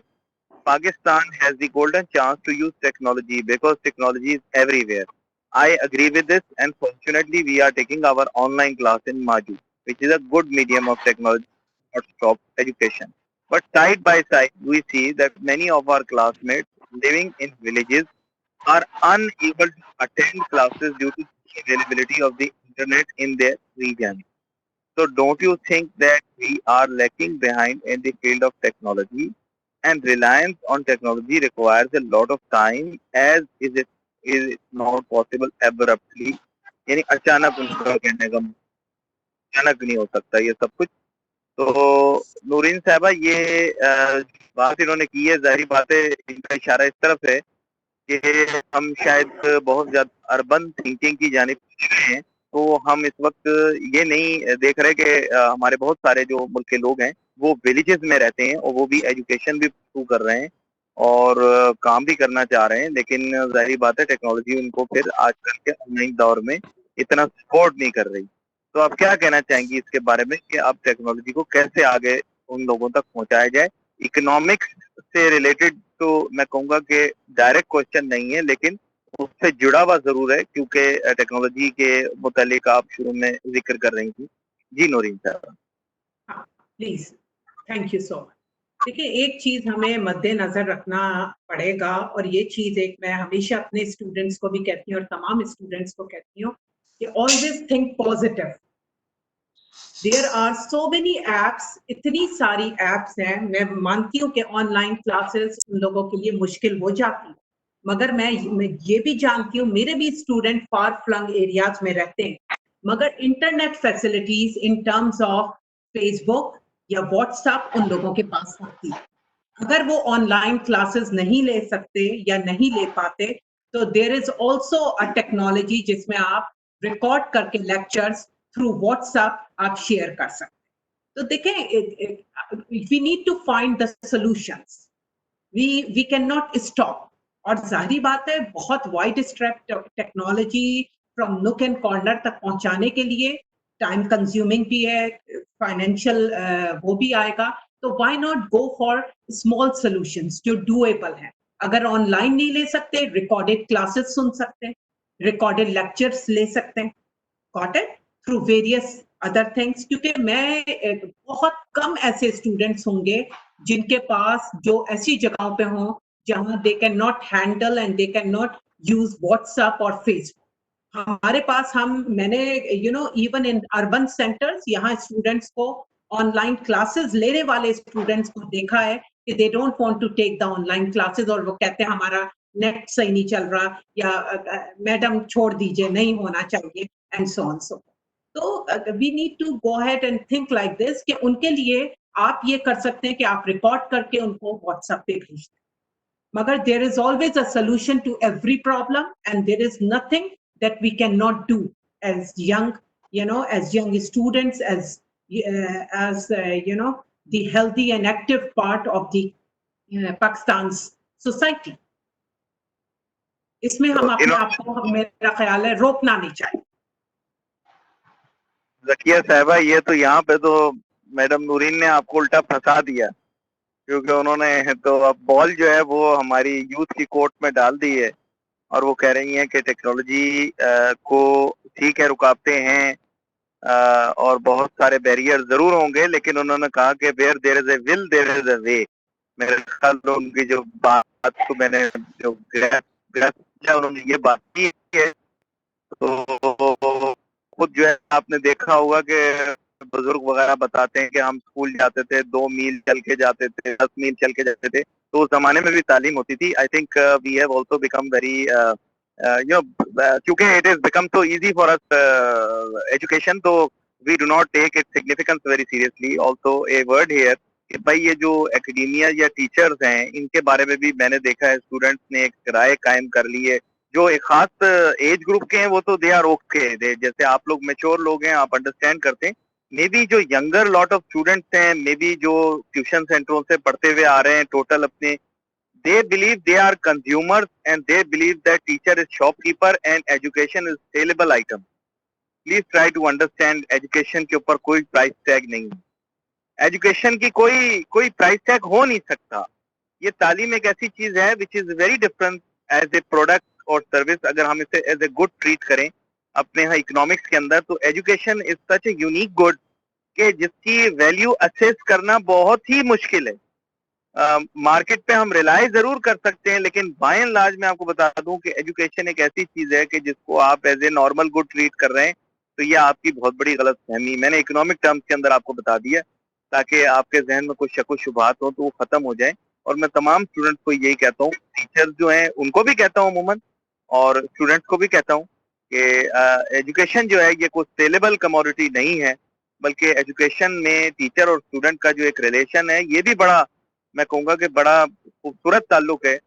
Pakistan has the golden chance to use technology because technology is everywhere. I agree with this, and fortunately we are taking our online class in Maju, which is a good medium of technology, not stop education. But side by side, we see that many of our classmates living in villages are unable to attend classes due to the availability of the internet in their region. So don't you think that we are lacking behind in the field of technology, and reliance on technology requires a lot of time, as is not possible abruptly, यानी अचानक उनका कहने का अचानक नहीं हो सकता ये सब कुछ। तो नूरीन साहबा, ये बात इन्होंने की है, जाहिर बात है इनका इशारा इस तरफ है कि हम शायद बहुत ज्यादा अर्बन थिंकिंग की जानिब गए हैं। तो हम इस वक्त ये नहीं देख रहे कि हमारे बहुत सारे जो मुल्क के लोग हैं वो विलेजेस में रहते हैं, और वो भी एजुकेशन भी परस्यू कर रहे हैं और काम भी करना चाह रहे हैं, लेकिन जाहिर बात है टेक्नोलॉजी उनको फिर आजकल के ऑनलाइन दौर में इतना सपोर्ट नहीं कर रही। तो आप क्या कहना चाहेंगी इसके बारे में कि आप टेक्नोलॉजी को कैसे आगे उन लोगों तक पहुंचाया जाए? इकोनॉमिक्स से रिलेटेड तो मैं कहूँगा कि डायरेक्ट क्वेश्चन नहीं है, लेकिन उससे जुड़ा हुआ जरूर है, क्योंकि टेक्नोलॉजी के मुतालिक आप शुरू में जिक्र कर रही थी। जी नूरीन साहब। Please, thank you so much. देखिए, एक चीज हमें मद्देनजर रखना पड़ेगा, और ये चीज एक मैं हमेशा अपने स्टूडेंट्स को भी कहती हूँ और तमाम स्टूडेंट्स को कहती हूँ कि always think positive. There are so many apps, इतनी सारी एप्स हैं। मैं मानती हूँ कि ऑनलाइन क्लासेस उन लोगों के लिए मुश्किल हो जाती है, मगर मैं ये भी जानती हूँ, मेरे भी स्टूडेंट फार फ्लंग एरियाज में रहते हैं, मगर internet facilities in terms of Facebook या व्हाट्सएप उन लोगों के पास होती है। अगर वो ऑनलाइन क्लासेस नहीं ले सकते या नहीं ले पाते, तो there is also a technology जिसमें आप रिकॉर्ड करके लेक्चर्स थ्रू व्हाट्सएप आप शेयर कर सकते। तो देखें, we need to find the solutions, we can not stop. और जाहिर बात है, बहुत wide spread technology from nook and corner तक पहुंचाने के लिए टाइम कंज्यूमिंग भी है, फाइनेंशियल वो भी आएगा। तो why not go for small solutions जो डूएबल है। अगर ऑनलाइन नहीं ले सकते, रिकॉर्डेड क्लासेस सुन सकते हैं, रिकॉर्डेड लेक्चर्स ले सकते हैं, got it, through various other things. क्योंकि मैं बहुत कम ऐसे स्टूडेंट्स होंगे जिनके पास जो ऐसी जगहों पे हों जहां they can not handle and they can not use WhatsApp और फेसबुक। हमारे पास मैंने इवन इन अर्बन सेंटर्स यहाँ स्टूडेंट्स को ऑनलाइन क्लासेस लेने वाले स्टूडेंट्स को देखा है कि they don't want to take the online classes, और वो कहते हैं हमारा नेट सही नहीं चल रहा, या मैडम छोड़ दीजिए, नहीं होना चाहिए, एंड सो ऑन सो। तो we need to go ahead and think like this कि उनके लिए आप ये कर सकते हैं कि आप रिकॉर्ड करके उनको व्हाट्सएप पे भेज दें, मगर there is always a solution to every problem and there is nothing that we can not do as young, as young students, as the healthy and active part of the Pakistan's society. इसमें हम अपने आप को, मेरा ख्याल है, रोकना नहीं चाहिए। जकिया साहबा, ये तो यहाँ पे तो मैडम नूरीन ने आपको उल्टा फंसा दिया, क्योंकि उन्होंने तो अब बॉल जो है वो हमारी यूथ की कोर्ट में डाल दी है और वो कह रही हैं कि टेक्नोलॉजी को, ठीक है, रुकावटें हैं और बहुत सारे बैरियर जरूर होंगे, लेकिन उन्होंने कहा कि where there is a will there is a way. मेरे ख्याल में उनकी जो बात को मैंने जो उन्होंने ये बात की है, तो खुद जो है आपने देखा होगा कि बुजुर्ग वगैरह बताते हैं कि हम स्कूल जाते थे, 2 मील चल के जाते थे, 10 मील चल के जाते थे, तो उस जमाने में भी तालीम होती थी। I think we have also become very क्योंकि it is become so easy for us education, तो we do not take it significance very seriously. Also a word here कि भाई ये जो एकेडमिया या टीचर्स हैं, इनके बारे में भी मैंने देखा है, स्टूडेंट्स ने एक राय कायम कर ली है। जो एक खास एज ग्रुप के हैं वो तो दे आर ओके, जैसे आप लोग मेच्योर लोग हैं, आप अंडरस्टैंड करते हैं। मे बी जो यंगर लॉट ऑफ स्टूडेंट्स हैं, मे बी जो ट्यूशन सेंटरों से पढ़ते हुए आ रहे हैं, टोटल अपने, they believe they are consumers and they believe that teacher is shopkeeper and education is saleable item. Please try to understand, education के ऊपर कोई प्राइस टैग नहीं है, एजुकेशन की कोई प्राइस टैग हो नहीं सकता। ये तालीम एक ऐसी चीज है which is very different as a product और सर्विस। अगर हम इसे एज ए गुड ट्रीट करें अपने यहाँ इकोनॉमिक्स के अंदर, तो education is such a unique good के जिसकी वैल्यू असेस करना बहुत ही मुश्किल है। मार्केट पे हम रिलाई जरूर कर सकते हैं, लेकिन बाय एंड लार्ज मैं आपको बता दूं कि एजुकेशन एक ऐसी चीज है कि जिसको आप as a normal good treat कर रहे हैं, तो ये आपकी बहुत बड़ी गलत फहमी। मैंने इकोनॉमिक टर्म्स के अंदर आपको बता दिया ताकि आपके जहन में कुछ शक शुबहात हो तो वो खत्म हो जाए। और मैं तमाम स्टूडेंट्स को यही कहता हूँ, टीचर्स जो हैं उनको भी कहता हूँ अमूमन, और स्टूडेंट्स को भी कहता हूँ कि एजुकेशन जो है ये कोई सेलेबल कमोडिटी नहीं है, बल्कि एजुकेशन में टीचर और स्टूडेंट का जो एक रिलेशन है, ये भी बड़ा, मैं कहूँगा कि बड़ा खूबसूरत ताल्लुक है।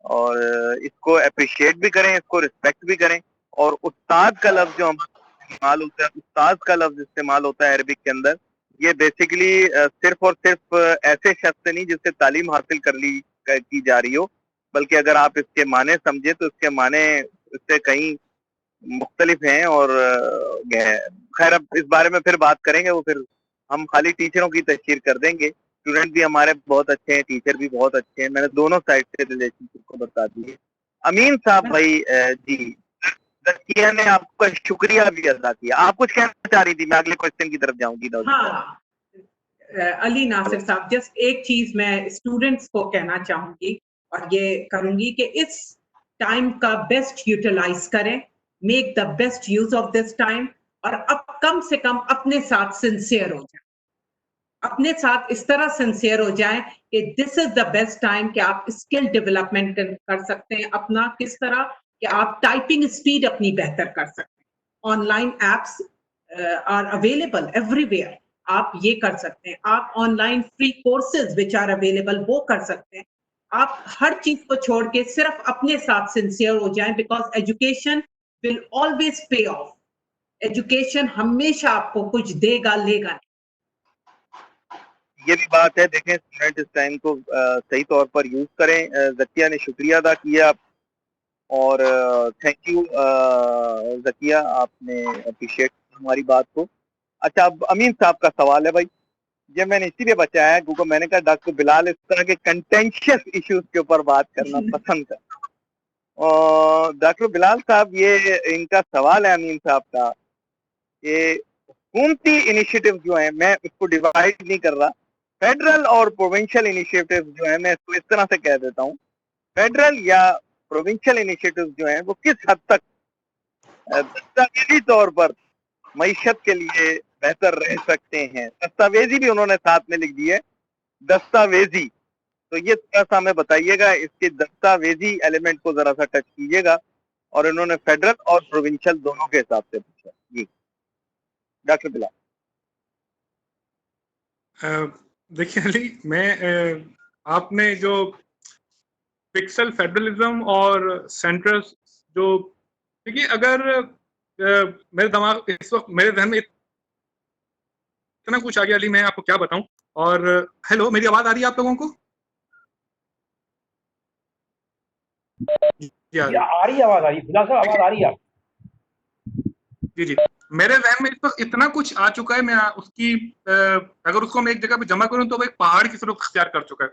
और इसको अप्रिशिएट भी करें, इसको रिस्पेक्ट भी करें। और उस्ताद का लफ्ज जो हम इस्तेमाल होता है, उस्ताद का लफ्ज इस्तेमाल होता है अरबिक के अंदर, ये बेसिकली सिर्फ और सिर्फ ऐसे शख्स से नहीं जिससे तालीम हासिल की जा रही हो, बल्कि अगर आप इसके माने समझे तो इसके माने इससे कहीं मुख्तलिफ हैं। और खैर अब इस बारे में फिर बात करेंगे, वो फिर हम खाली टीचरों की तशहीर कर देंगे। स्टूडेंट भी हमारे बहुत अच्छे हैं, टीचर भी बहुत अच्छे हैं, मैंने दोनों साइड से रिलेशनशिप को बता दिए। अमीन साहब भाई जी, जकिया ने आपका शुक्रिया भी अदा किया। आप कुछ कहना चाह रही थी, मैं अगले क्वेश्चन की तरफ जाऊंगी। हाँ, अली नासिर साहब, जस्ट एक चीज मैं स्टूडेंट्स को कहना चाहूंगी और ये करूंगी कि इस टाइम का बेस्ट यूटिलाइज करें, make the best use of this time, और अब कम से कम अपने साथ सिंसियर हो जाए, अपने साथ इस तरह सिंसियर हो जाए कि this is the best time कि आप स्किल डेवलपमेंट कर सकते हैं अपना, किस तरह कि आप टाइपिंग स्पीड अपनी बेहतर कर सकते हैं। Online apps are available everywhere, आप ये कर सकते हैं। आप online free courses which are available वो कर सकते हैं। आप हर चीज को छोड़ के सिर्फ अपने साथ सिंसियर हो जाएं, बिकॉज एजुकेशन विल ऑलवेज पे ऑफ। एजुकेशन हमेशा आपको कुछ देगा, लेगा नहीं। ये भी बात है, देखें स्टूडेंट इस टाइम को सही तौर पर यूज करें। जकिया ने शुक्रिया अदा किया और थैंक यू जकिया, आपने अप्रिशिएट हमारी बात को। अच्छा, अब अमीन साहब का सवाल है भाई, ये मैंने इसीलिए बचाया क्योंकि मैंने कहा डॉक्टर बिलाल इस तरह के कंटेंशियस इश्यूज के ऊपर बात करना पसंद है। और डॉक्टर बिलाल साहब, ये इनका सवाल है अमीन साहब का, ये हुकूमती इनिशिएटिव जो है, मैं इसको डिवाइड नहीं कर रहा, फेडरल और प्रोविंशियल इनिशिएटिव जो है, मैं इसको इस तरह से कह देता हूँ, फेडरल या प्रोविंशियल इनिशिएटिव जो है वो किस हद तक दस्तावेजी तौर पर मईशत के लिए बेहतर रह सकते हैं। दस्तावेजी भी उन्होंने साथ में लिख दी है, दस्तावेजी, तो ये थोड़ा सा हमें बताइएगा, इसके दस्तावेजी एलिमेंट को जरा सा टच कीजिएगा। और इन्होंने फेडरल और प्रोविंशियल दोनों के हिसाब से पूछा जी। डॉक्टर बिलाल। देखिए अली, आपने जो पिक्सल फेडरलिज्म और सेंट्रल जो, देखिए अगर मेरे दिमाग इस वक्त मेरे ध्यान में इतना कुछ आ गया अली, मैं आपको क्या बताऊं। और हेलो, मेरी आवाज आ रही है आप लोगों को? जी जी आ रही है, आवाज आ रही है, बिलाल साहब आवाज आ रही है। जी जी, मेरे जहन में इस वक्त इतना कुछ आ चुका है, मैं उसकी अगर उसको मैं एक जगह पे जमा करूं तो वो एक पहाड़ की स्वरूप अख्तियार कर चुका है।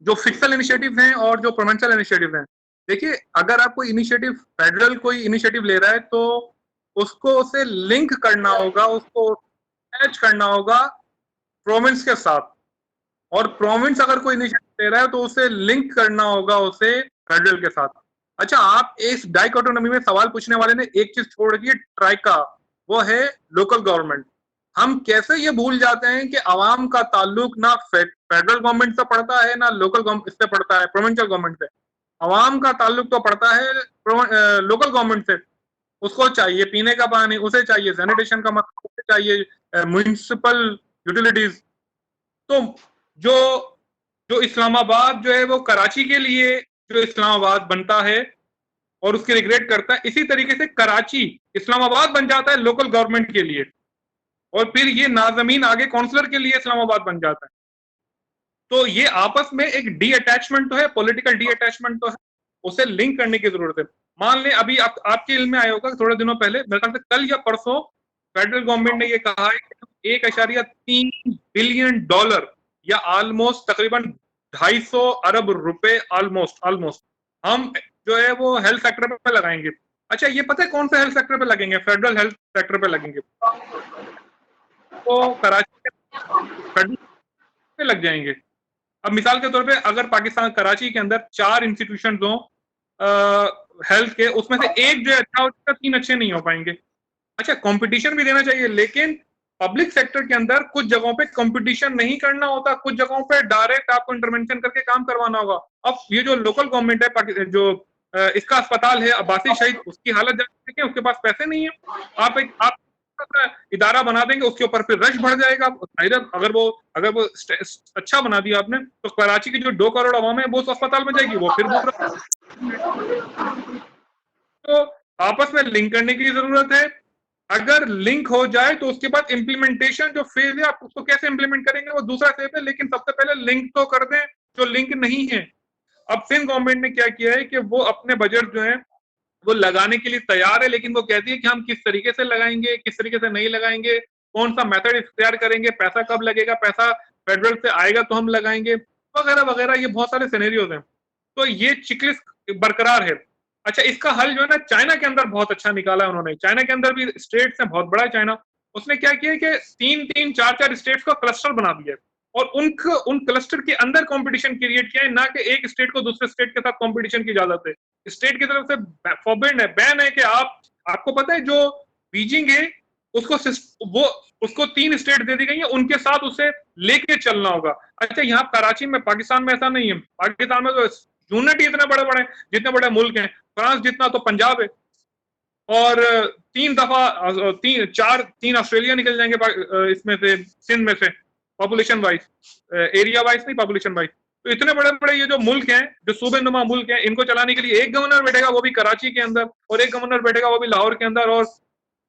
जो फिक्सल इनिशिएटिव हैं और जो प्रोविंशियल इनिशिएटिव हैं, देखिए अगर आप कोई इनिशिएटिव, फेडरल कोई इनिशिएटिव ले रहा है तो उसको उसे लिंक करना होगा, उसको अटैच करना होगा प्रोविंस के साथ। और प्रोविंस अगर कोई इनिशिएटिव ले रहा है तो उसे लिंक करना होगा उसे फेडरल के साथ। अच्छा, आप इस डाइकोटोनॉमी में सवाल पूछने वाले ने एक चीज छोड़ दी, ट्राइका, वो है लोकल गवर्नमेंट। हम कैसे ये भूल जाते हैं कि आवाम का ताल्लुक ना फेडरल गवर्नमेंट से पड़ता है ना लोकल गवर्नमेंट से पड़ता है, प्रोविंशियल गवर्नमेंट से। आवाम का ताल्लुक तो पड़ता है लोकल गवर्नमेंट से। उसको चाहिए पीने का पानी, उसे चाहिए सैनिटेशन का मसला, उसे चाहिए म्युनिसिपल यूटिलिटीज। तो जो जो इस्लामाबाद जो है वो कराची के लिए जो इस्लामाबाद बनता है और उसकी रिग्रेट करता है, इसी तरीके से कराची इस्लामाबाद बन जाता है लोकल गवर्नमेंट के लिए, और फिर ये नाजमीन आगे काउंसलर के लिए इस्लामाबाद बन जाता है। तो ये आपस में एक डी अटैचमेंट तो है, पॉलिटिकल डी अटैचमेंट तो है, उसे लिंक करने की जरूरत है। मान लें अभी आपके इल्म में आया होगा थोड़े दिनों पहले, मेरे ख्याल से कल या परसों, फेडरल गवर्नमेंट ने ये कहा है कि 1.3 बिलियन डॉलर या ऑलमोस्ट तकरीबन 250 अरब रुपए ऑलमोस्ट हम जो है वो हेल्थ सेक्टर पे लगाएंगे। अच्छा, ये पता है कौन सा हेल्थ सेक्टर पे लगेंगे? फेडरल हेल्थ सेक्टर पे लगेंगे। तो कराची फेडरल पे लग जाएंगे। अब मिसाल के तौर पे अगर पाकिस्तान कराची के अंदर 4 इंस्टीट्यूशन हो हेल्थ के, उसमें से एक जो है अच्छा होता है, 3 अच्छे नहीं हो पाएंगे। अच्छा, कंपटीशन भी देना चाहिए, लेकिन पब्लिक सेक्टर के अंदर कुछ जगहों पे कंपटीशन नहीं करना होता, कुछ जगहों पे डायरेक्ट आपको इंटरवेंशन करके काम करवाना होगा। अब ये जो लोकल गवर्नमेंट है, जो इसका अस्पताल है अब्बासी शहीद, उसकी हालत देखें, उसके पास पैसे नहीं है। आप इदारा बना देंगे, उसके ऊपर फिर रश बढ़ जाएगा। अगर वो अच्छा बना दिया आपने, तो कराची की जो 2 करोड़ आवाम है वो उस अस्पताल में जाएगी, वो फिर तो आपस में लिंक करने की जरूरत है। अगर लिंक हो जाए तो उसके बाद इम्प्लीमेंटेशन जो फेज है, आप उसको कैसे इम्प्लीमेंट करेंगे वो दूसरा फेज है, लेकिन सबसे पहले लिंक तो कर दें जो लिंक नहीं है। अब सिंध गवर्नमेंट ने क्या किया है कि वो अपने बजट जो है वो लगाने के लिए तैयार है, लेकिन वो कहती है कि हम किस तरीके से लगाएंगे, किस तरीके से नहीं लगाएंगे, कौन सा मेथड इख्तियार करेंगे, पैसा कब लगेगा, पैसा फेडरल से आएगा तो हम लगाएंगे, वगैरह वगैरह। ये बहुत सारे सिनेरियोज हैं। तो ये चिकलिस्ट बरकरार है। अच्छा, इसका हल जो है ना, चाइना के अंदर बहुत अच्छा निकाला है उन्होंने। चाइना के अंदर भी स्टेट्स हैं, बहुत बड़ा है चाइना। उसने क्या किया कि 3-3, 4-4 स्टेट्स का क्लस्टर बना दिया और उन क्लस्टर के अंदर कंपटीशन क्रिएट किया है, ना कि एक स्टेट को दूसरे स्टेट के साथ कंपटीशन की इजाजत है। स्टेट की तरफ से फॉरबिड है, बैन है कि आपको पता है जो बीजिंग है उसको 3 स्टेट दे दी गई है, उनके साथ उसे लेके चलना होगा। अच्छा, यहाँ कराची में, पाकिस्तान में ऐसा नहीं है। पाकिस्तान में तो यूनिट ही इतने बड़े बड़े, जितने बड़े मुल्क हैं, फ्रांस जितना तो पंजाब है, और 3 ऑस्ट्रेलिया निकल जाएंगे इसमें से, सिंध में से, पॉपुलेशन वाइज, एरिया वाइज नहीं, पॉपुलेशन वाइज। तो इतने बड़े बड़े ये जो मुल्क हैं, जो सूबे नुमा मुल्क हैं, इनको चलाने के लिए एक गवर्नर बैठेगा वो भी कराची के अंदर, और एक गवर्नर बैठेगा वो भी लाहौर के अंदर, और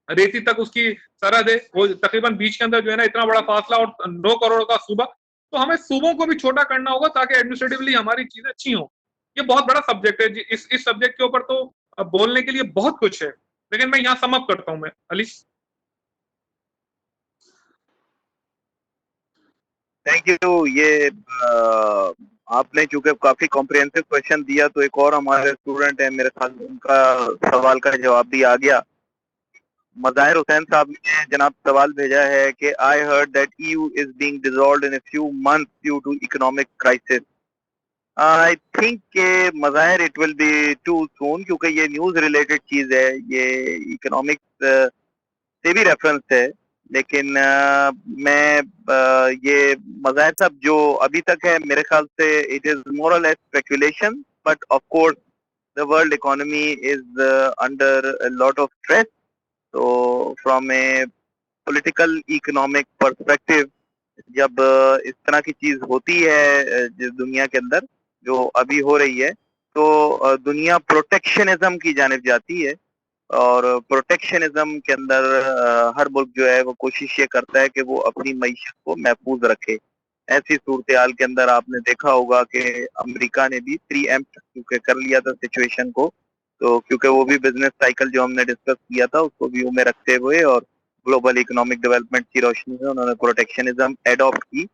रेती तक उसकी सरहद है, वो तकरीबन बीच के अंदर जो है ना इतना बड़ा फासला, और 9 करोड़ का सूबा। तो हमें सूबों को भी छोटा करना होगा ताकि एडमिनिस्ट्रेटिवली हमारी चीजें अच्छी हों। ये बहुत बड़ा सब्जेक्ट है जी। इस सब्जेक्ट के ऊपर तो बोलने के लिए बहुत कुछ है, लेकिन मैं यहाँ सम अप करता हूँ। मैं अली, थैंक यू। ये आपने चूंकि काफी कॉम्प्रिहेंसिव क्वेश्चन दिया, तो एक और हमारे स्टूडेंट है, मेरे ख्याल उनका सवाल का जवाब भी आ गया। मज़ाहिर हुसैन साहब ने जनाब सवाल भेजा है कि I heard that EU is being dissolved in a few months due to economic crisis. I think के Mazahir it will be too soon, क्योंकि ये न्यूज रिलेटेड चीज है, ये इकोनॉमिक्स से भी रेफरेंस है। लेकिन मैं ये मज़ाहिर साहब जो अभी तक है, मेरे ख्याल से it is more or less speculation, but of course the world economy is under a lot of stress. So from a political economic perspective जब इस तरह की चीज होती है दुनिया के अंदर जो अभी हो रही है, तो दुनिया प्रोटेक्शनिज्म की जानिब जाती है। और प्रोटेक्शनिज्म के अंदर हर मुल्क जो है वो कोशिश ये करता है कि वो अपनी मईशत को महफूज रखे। ऐसी सूरत हाल के अंदर आपने देखा होगा कि अमेरिका ने भी प्रीएम्प्ट क्योंकि कर लिया था सिचुएशन को, तो क्योंकि वो भी बिजनेस साइकिल जो हमने डिस्कस किया था उसको व्यू में रखते हुए और ग्लोबल इकोनॉमिक डेवलपमेंट की रोशनी में उन्होंने प्रोटेक्शनिज्म एडॉप्ट की।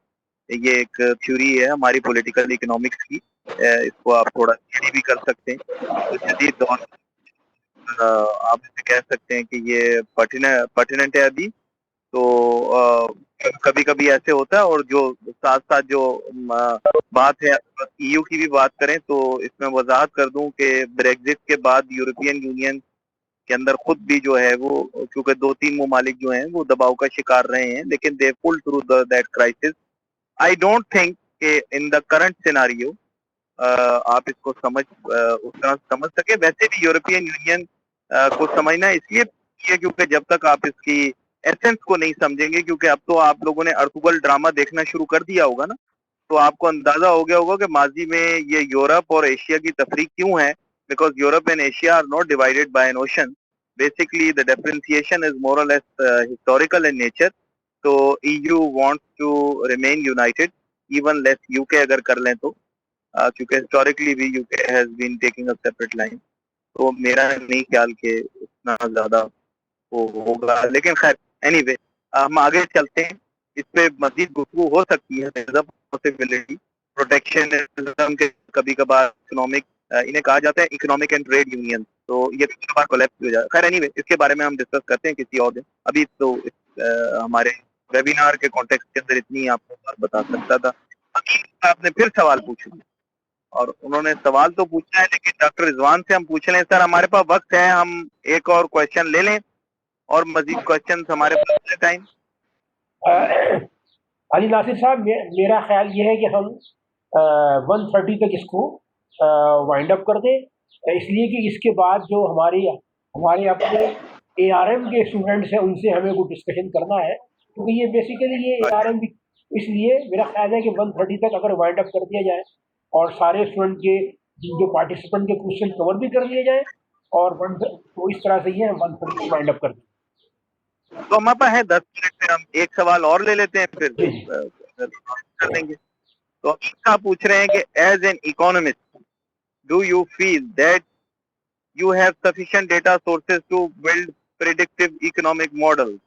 ये एक थ्योरी है हमारी पॉलिटिकल इकोनॉमिक्स की, इसको आप थोड़ा स्टडी भी कर सकते हैं। तो जदीद दौर आप इसे कह सकते हैं कि ये पर्टिनेंट है अभी। तो कभी कभी ऐसे होता है। और जो साथ साथ जो बात है ईयू की भी बात करें तो इसमें वजाहत कर दूं कि ब्रेग्जिट के बाद यूरोपियन यूनियन के अंदर खुद भी जो है वो, क्योंकि 2-3 ममालिक जो हैं वो दबाव का शिकार रहे हैं, लेकिन they pull through that crisis. I don't think कि इन द करंट सिनारियो आप इसको उस तरह समझ सके। वैसे भी यूरोपियन यूनियन को समझना इसलिए क्योंकि जब तक आप इसकी एसेंस को नहीं समझेंगे, क्योंकि अब तो आप लोगों ने अर्तुगल ड्रामा देखना शुरू कर दिया होगा ना, तो आपको अंदाजा हो गया होगा कि माजी में ये यूरोप और एशिया की तफरीक क्यों है। Because Europe and Asia are not divided by an ocean, basically the differentiation is more or less historical in nature. तो EU wants to remain united, even less UK अगर कर लें तो, क्योंकि हिस्टोरिकली भी UK has been taking a separate line. तो मेरा नहीं ख्याल कि इतना ज्यादा वो होगा, लेकिन खैर एनीवे हम आगे चलते हैं। इस पे मजीद गुफ्तगू हो सकती है, पॉसिबिलिटी प्रोटेक्शनिज्म के कभी कभार इकोनॉमिक, इन्हें कहा जाता है इकोनॉमिक एंड ट्रेड यूनियन, तो ये कभी कभार कोलैप्स हो जाता है। खैर एनीवे इसके बारे में हम डिस्कस करते हैं किसी और दिन। अभी तो हमारे वेबिनार के कॉन्टेक्स्ट के अंदर इतनी आपको बात बता सकता था। आपने फिर सवाल पूछ लिया और उन्होंने सवाल तो पूछा है, लेकिन डॉक्टर रिजवान से हम पूछ लें। सर हमारे पास वक्त है, हम एक और क्वेश्चन ले लें और मजीद क्वेश्चन हमारे पास टाइम। अली नासिर साहब, मेरा ख्याल ये है कि हम 1:30 तक इसको वाइंड अप कर दें, इसलिए कि इसके बाद जो हमारे अपने ARM के स्टूडेंट्स हैं उनसे हमें कुछ डिस्कशन करना है, क्योंकि ये बेसिकली ये ARM भी, इसलिए मेरा ख्याल है कि 1:30 तक अगर वाइंड अप कर दिया जाए और सारे स्टूडेंट के जो पार्टिसिपेंट के क्वेश्चन कवर भी कर लिए जाए और तो इस तरह से ये 1:30 वाइंड अप कर दें। तो हमारे पास है 10 मिनट में, हम एक सवाल और ले लेते हैं फिर कर देंगे। तो आप पूछ रहे हैं कि as an economist do you feel that you have sufficient data sources to build predictive economic models?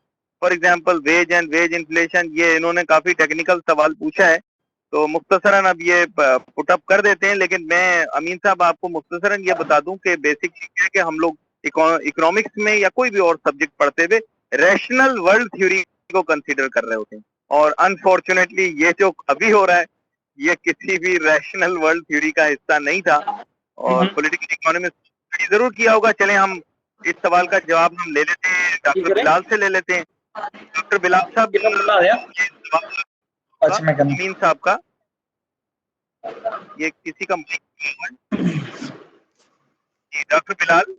For example, wage and wage inflation, ये इन्होंने काफी टेक्निकल सवाल पूछा है, तो मुख्तसरन अब ये पुटअप कर देते हैं। लेकिन मैं अमीन साहब आपको मुख्तसरन ये बता दूं कि बेसिक चीज है कि हम लोग इकोनॉमिक्स में या कोई भी और सब्जेक्ट पढ़ते हुए रैशनल वर्ल्ड थ्योरी को कंसीडर कर रहे होते हैं, और अनफॉर्चुनेटली ये जो अभी हो रहा है ये किसी भी रैशनल वर्ल्ड थ्योरी का हिस्सा नहीं था। और पॉलिटिकल इकोनॉमी जरूर किया होगा। चलें हम इस सवाल का जवाब हम ले लेते हैं, डॉक्टर बिलाल से ले लेते हैं। डॉक्टर बिलाल साहब, अमीन साहब का ये किसी का डॉक्टर बिलाल,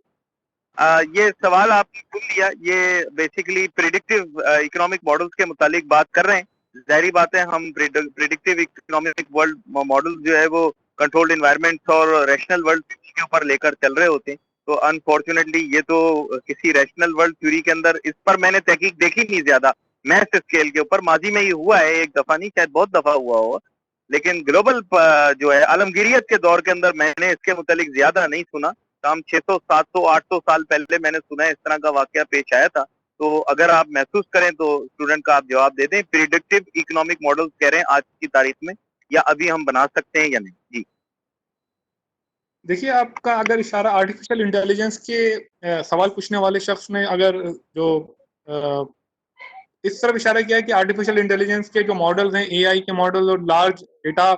ये सवाल आपने सुन लिया। ये बेसिकली प्रिडिक्टिव इकोनॉमिक मॉडल्स के मुतालिक बात कर रहे हैं। जाहिर बात है हम प्रिडिक्टिव इकोनॉमिक वर्ल्ड मॉडल जो है वो कंट्रोल्ड इन्वायरमेंट्स और रैशनल वर्ल्ड के ऊपर लेकर चल रहे होते हैं। तो अनफॉर्चुनेटली ये तो किसी रैशनल वर्ल्ड थ्योरी के अंदर, इस पर मैंने तहकीक देखी नहीं ज्यादा मैथ स्केल के ऊपर। माजी में ये हुआ है, एक दफा नहीं शायद बहुत दफा हुआ होगा, लेकिन ग्लोबल जो है आलमगीरियत के दौर के अंदर मैंने इसके मुतालिक ज्यादा नहीं सुना। काम 600, 700, 800 साल पहले मैंने सुना है इस तरह का वाकया पेश आया था। तो अगर आप महसूस करें तो स्टूडेंट का आप जवाब दे दें। प्रिडिक्टिव इकोनॉमिक मॉडल्स कह रहे हैं आज की तारीख में, या अभी हम बना सकते हैं या नहीं? जी देखिए, आपका अगर इशारा आर्टिफिशियल इंटेलिजेंस के सवाल पूछने वाले शख्स ने अगर जो इस तरफ इशारा किया है कि आर्टिफिशियल इंटेलिजेंस के जो मॉडल्स हैं, AI के मॉडल और लार्ज डेटा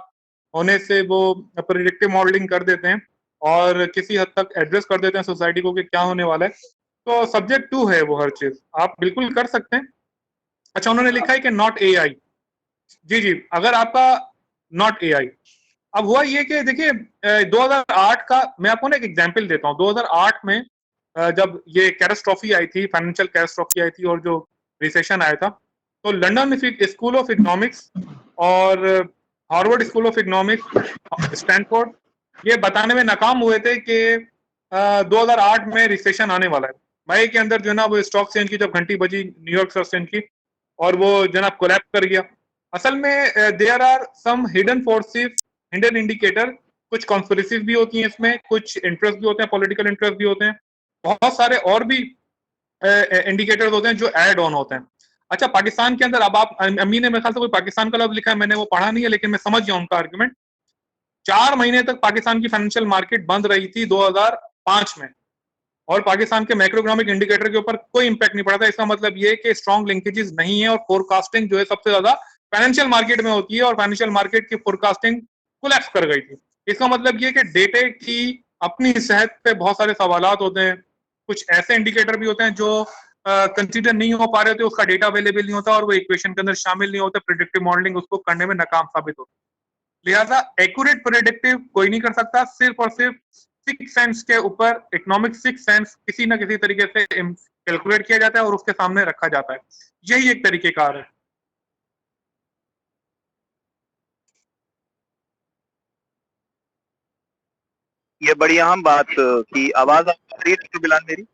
होने से वो प्रेडिक्टिव मॉडलिंग कर देते हैं और किसी हद तक एड्रेस कर देते हैं सोसाइटी को कि क्या होने वाला है। तो सब्जेक्ट 2 है वो हर चीज आप बिल्कुल कर सकते हैं। अच्छा, उन्होंने लिखा है कि नॉट AI। जी, अगर आपका नॉट AI, अब हुआ ये कि देखिए 2008 का मैं आपको ना एक एग्जांपल देता हूँ। 2008 में जब ये कैटास्ट्रॉफी आई थी, फाइनेंशियल कैटास्ट्रॉफी आई थी और जो रिसेशन आया था, तो लंदन स्कूल ऑफ इकोनॉमिक्स और Harvard school of economics, Stanford, ये बताने में नाकाम हुए थे कि 2008 में रिसेशन आने वाला है। मई के अंदर जो है ना वो स्टॉक एक्सचेंज की जब घंटी बजी न्यूयॉर्क स्टॉक एक्सचेंज की, और वो जनाब कोलैप्स कर गया। असल में there are some hidden forces, hidden indicator, कुछ कॉन्स्पिरेसीज भी होती हैं इसमें, कुछ इंटरेस्ट भी होते हैं, पॉलिटिकल इंटरेस्ट भी होते हैं, बहुत सारे और भी इंडिकेटर्स होते हैं जो ऐड ऑन होते हैं। अच्छा, पाकिस्तान के अंदर अब आप, अम्मी ने मेरे ख्याल से कोई पाकिस्तान का लफ्ज लिखा है, मैंने वो पढ़ा नहीं है, लेकिन मैं समझ गया उनका आर्गुमेंट। 4 महीने तक पाकिस्तान की फाइनेंशियल मार्केट बंद रही थी 2005 में, और पाकिस्तान के मैक्रो इकोनॉमिक इंडिकेटर के ऊपर कोई इंपैक्ट नहीं पड़ा था। इसका मतलब ये कि स्ट्रॉन्ग लिंकेजेस नहीं है, और फोरकास्टिंग जो है सबसे ज्यादा फाइनेंशियल मार्केट में होती है, और फाइनेंशियल मार्केट की फोरकास्टिंग कोलैप्स कर गई थी। इसका मतलब ये कि डेटे की अपनी सेहत पे बहुत सारे सवालात होते हैं, कुछ ऐसे इंडिकेटर भी होते हैं जो कंसीडर नहीं हो पा रहे थे, उसका डेटा अवेलेबल नहीं होता और वो इक्वेशन के अंदर शामिल नहीं होते, प्रिडिक्टिव मॉडलिंग उसको करने में नाकाम साबित होती। लिहाजा एक्यूरेट प्रेडिक्टिव कोई नहीं कर सकता, सिर्फ और सिर्फ सिक्स सेंस के ऊपर, इकोनॉमिक सिक्स सेंस किसी ना किसी तरीके से कैलकुलेट किया जाता है और उसके सामने रखा जाता है। यही एक तरीकेकार है। ये बड़ी अहम बात की। आवाज आ रही है डॉक्टर बिलाल मेरी?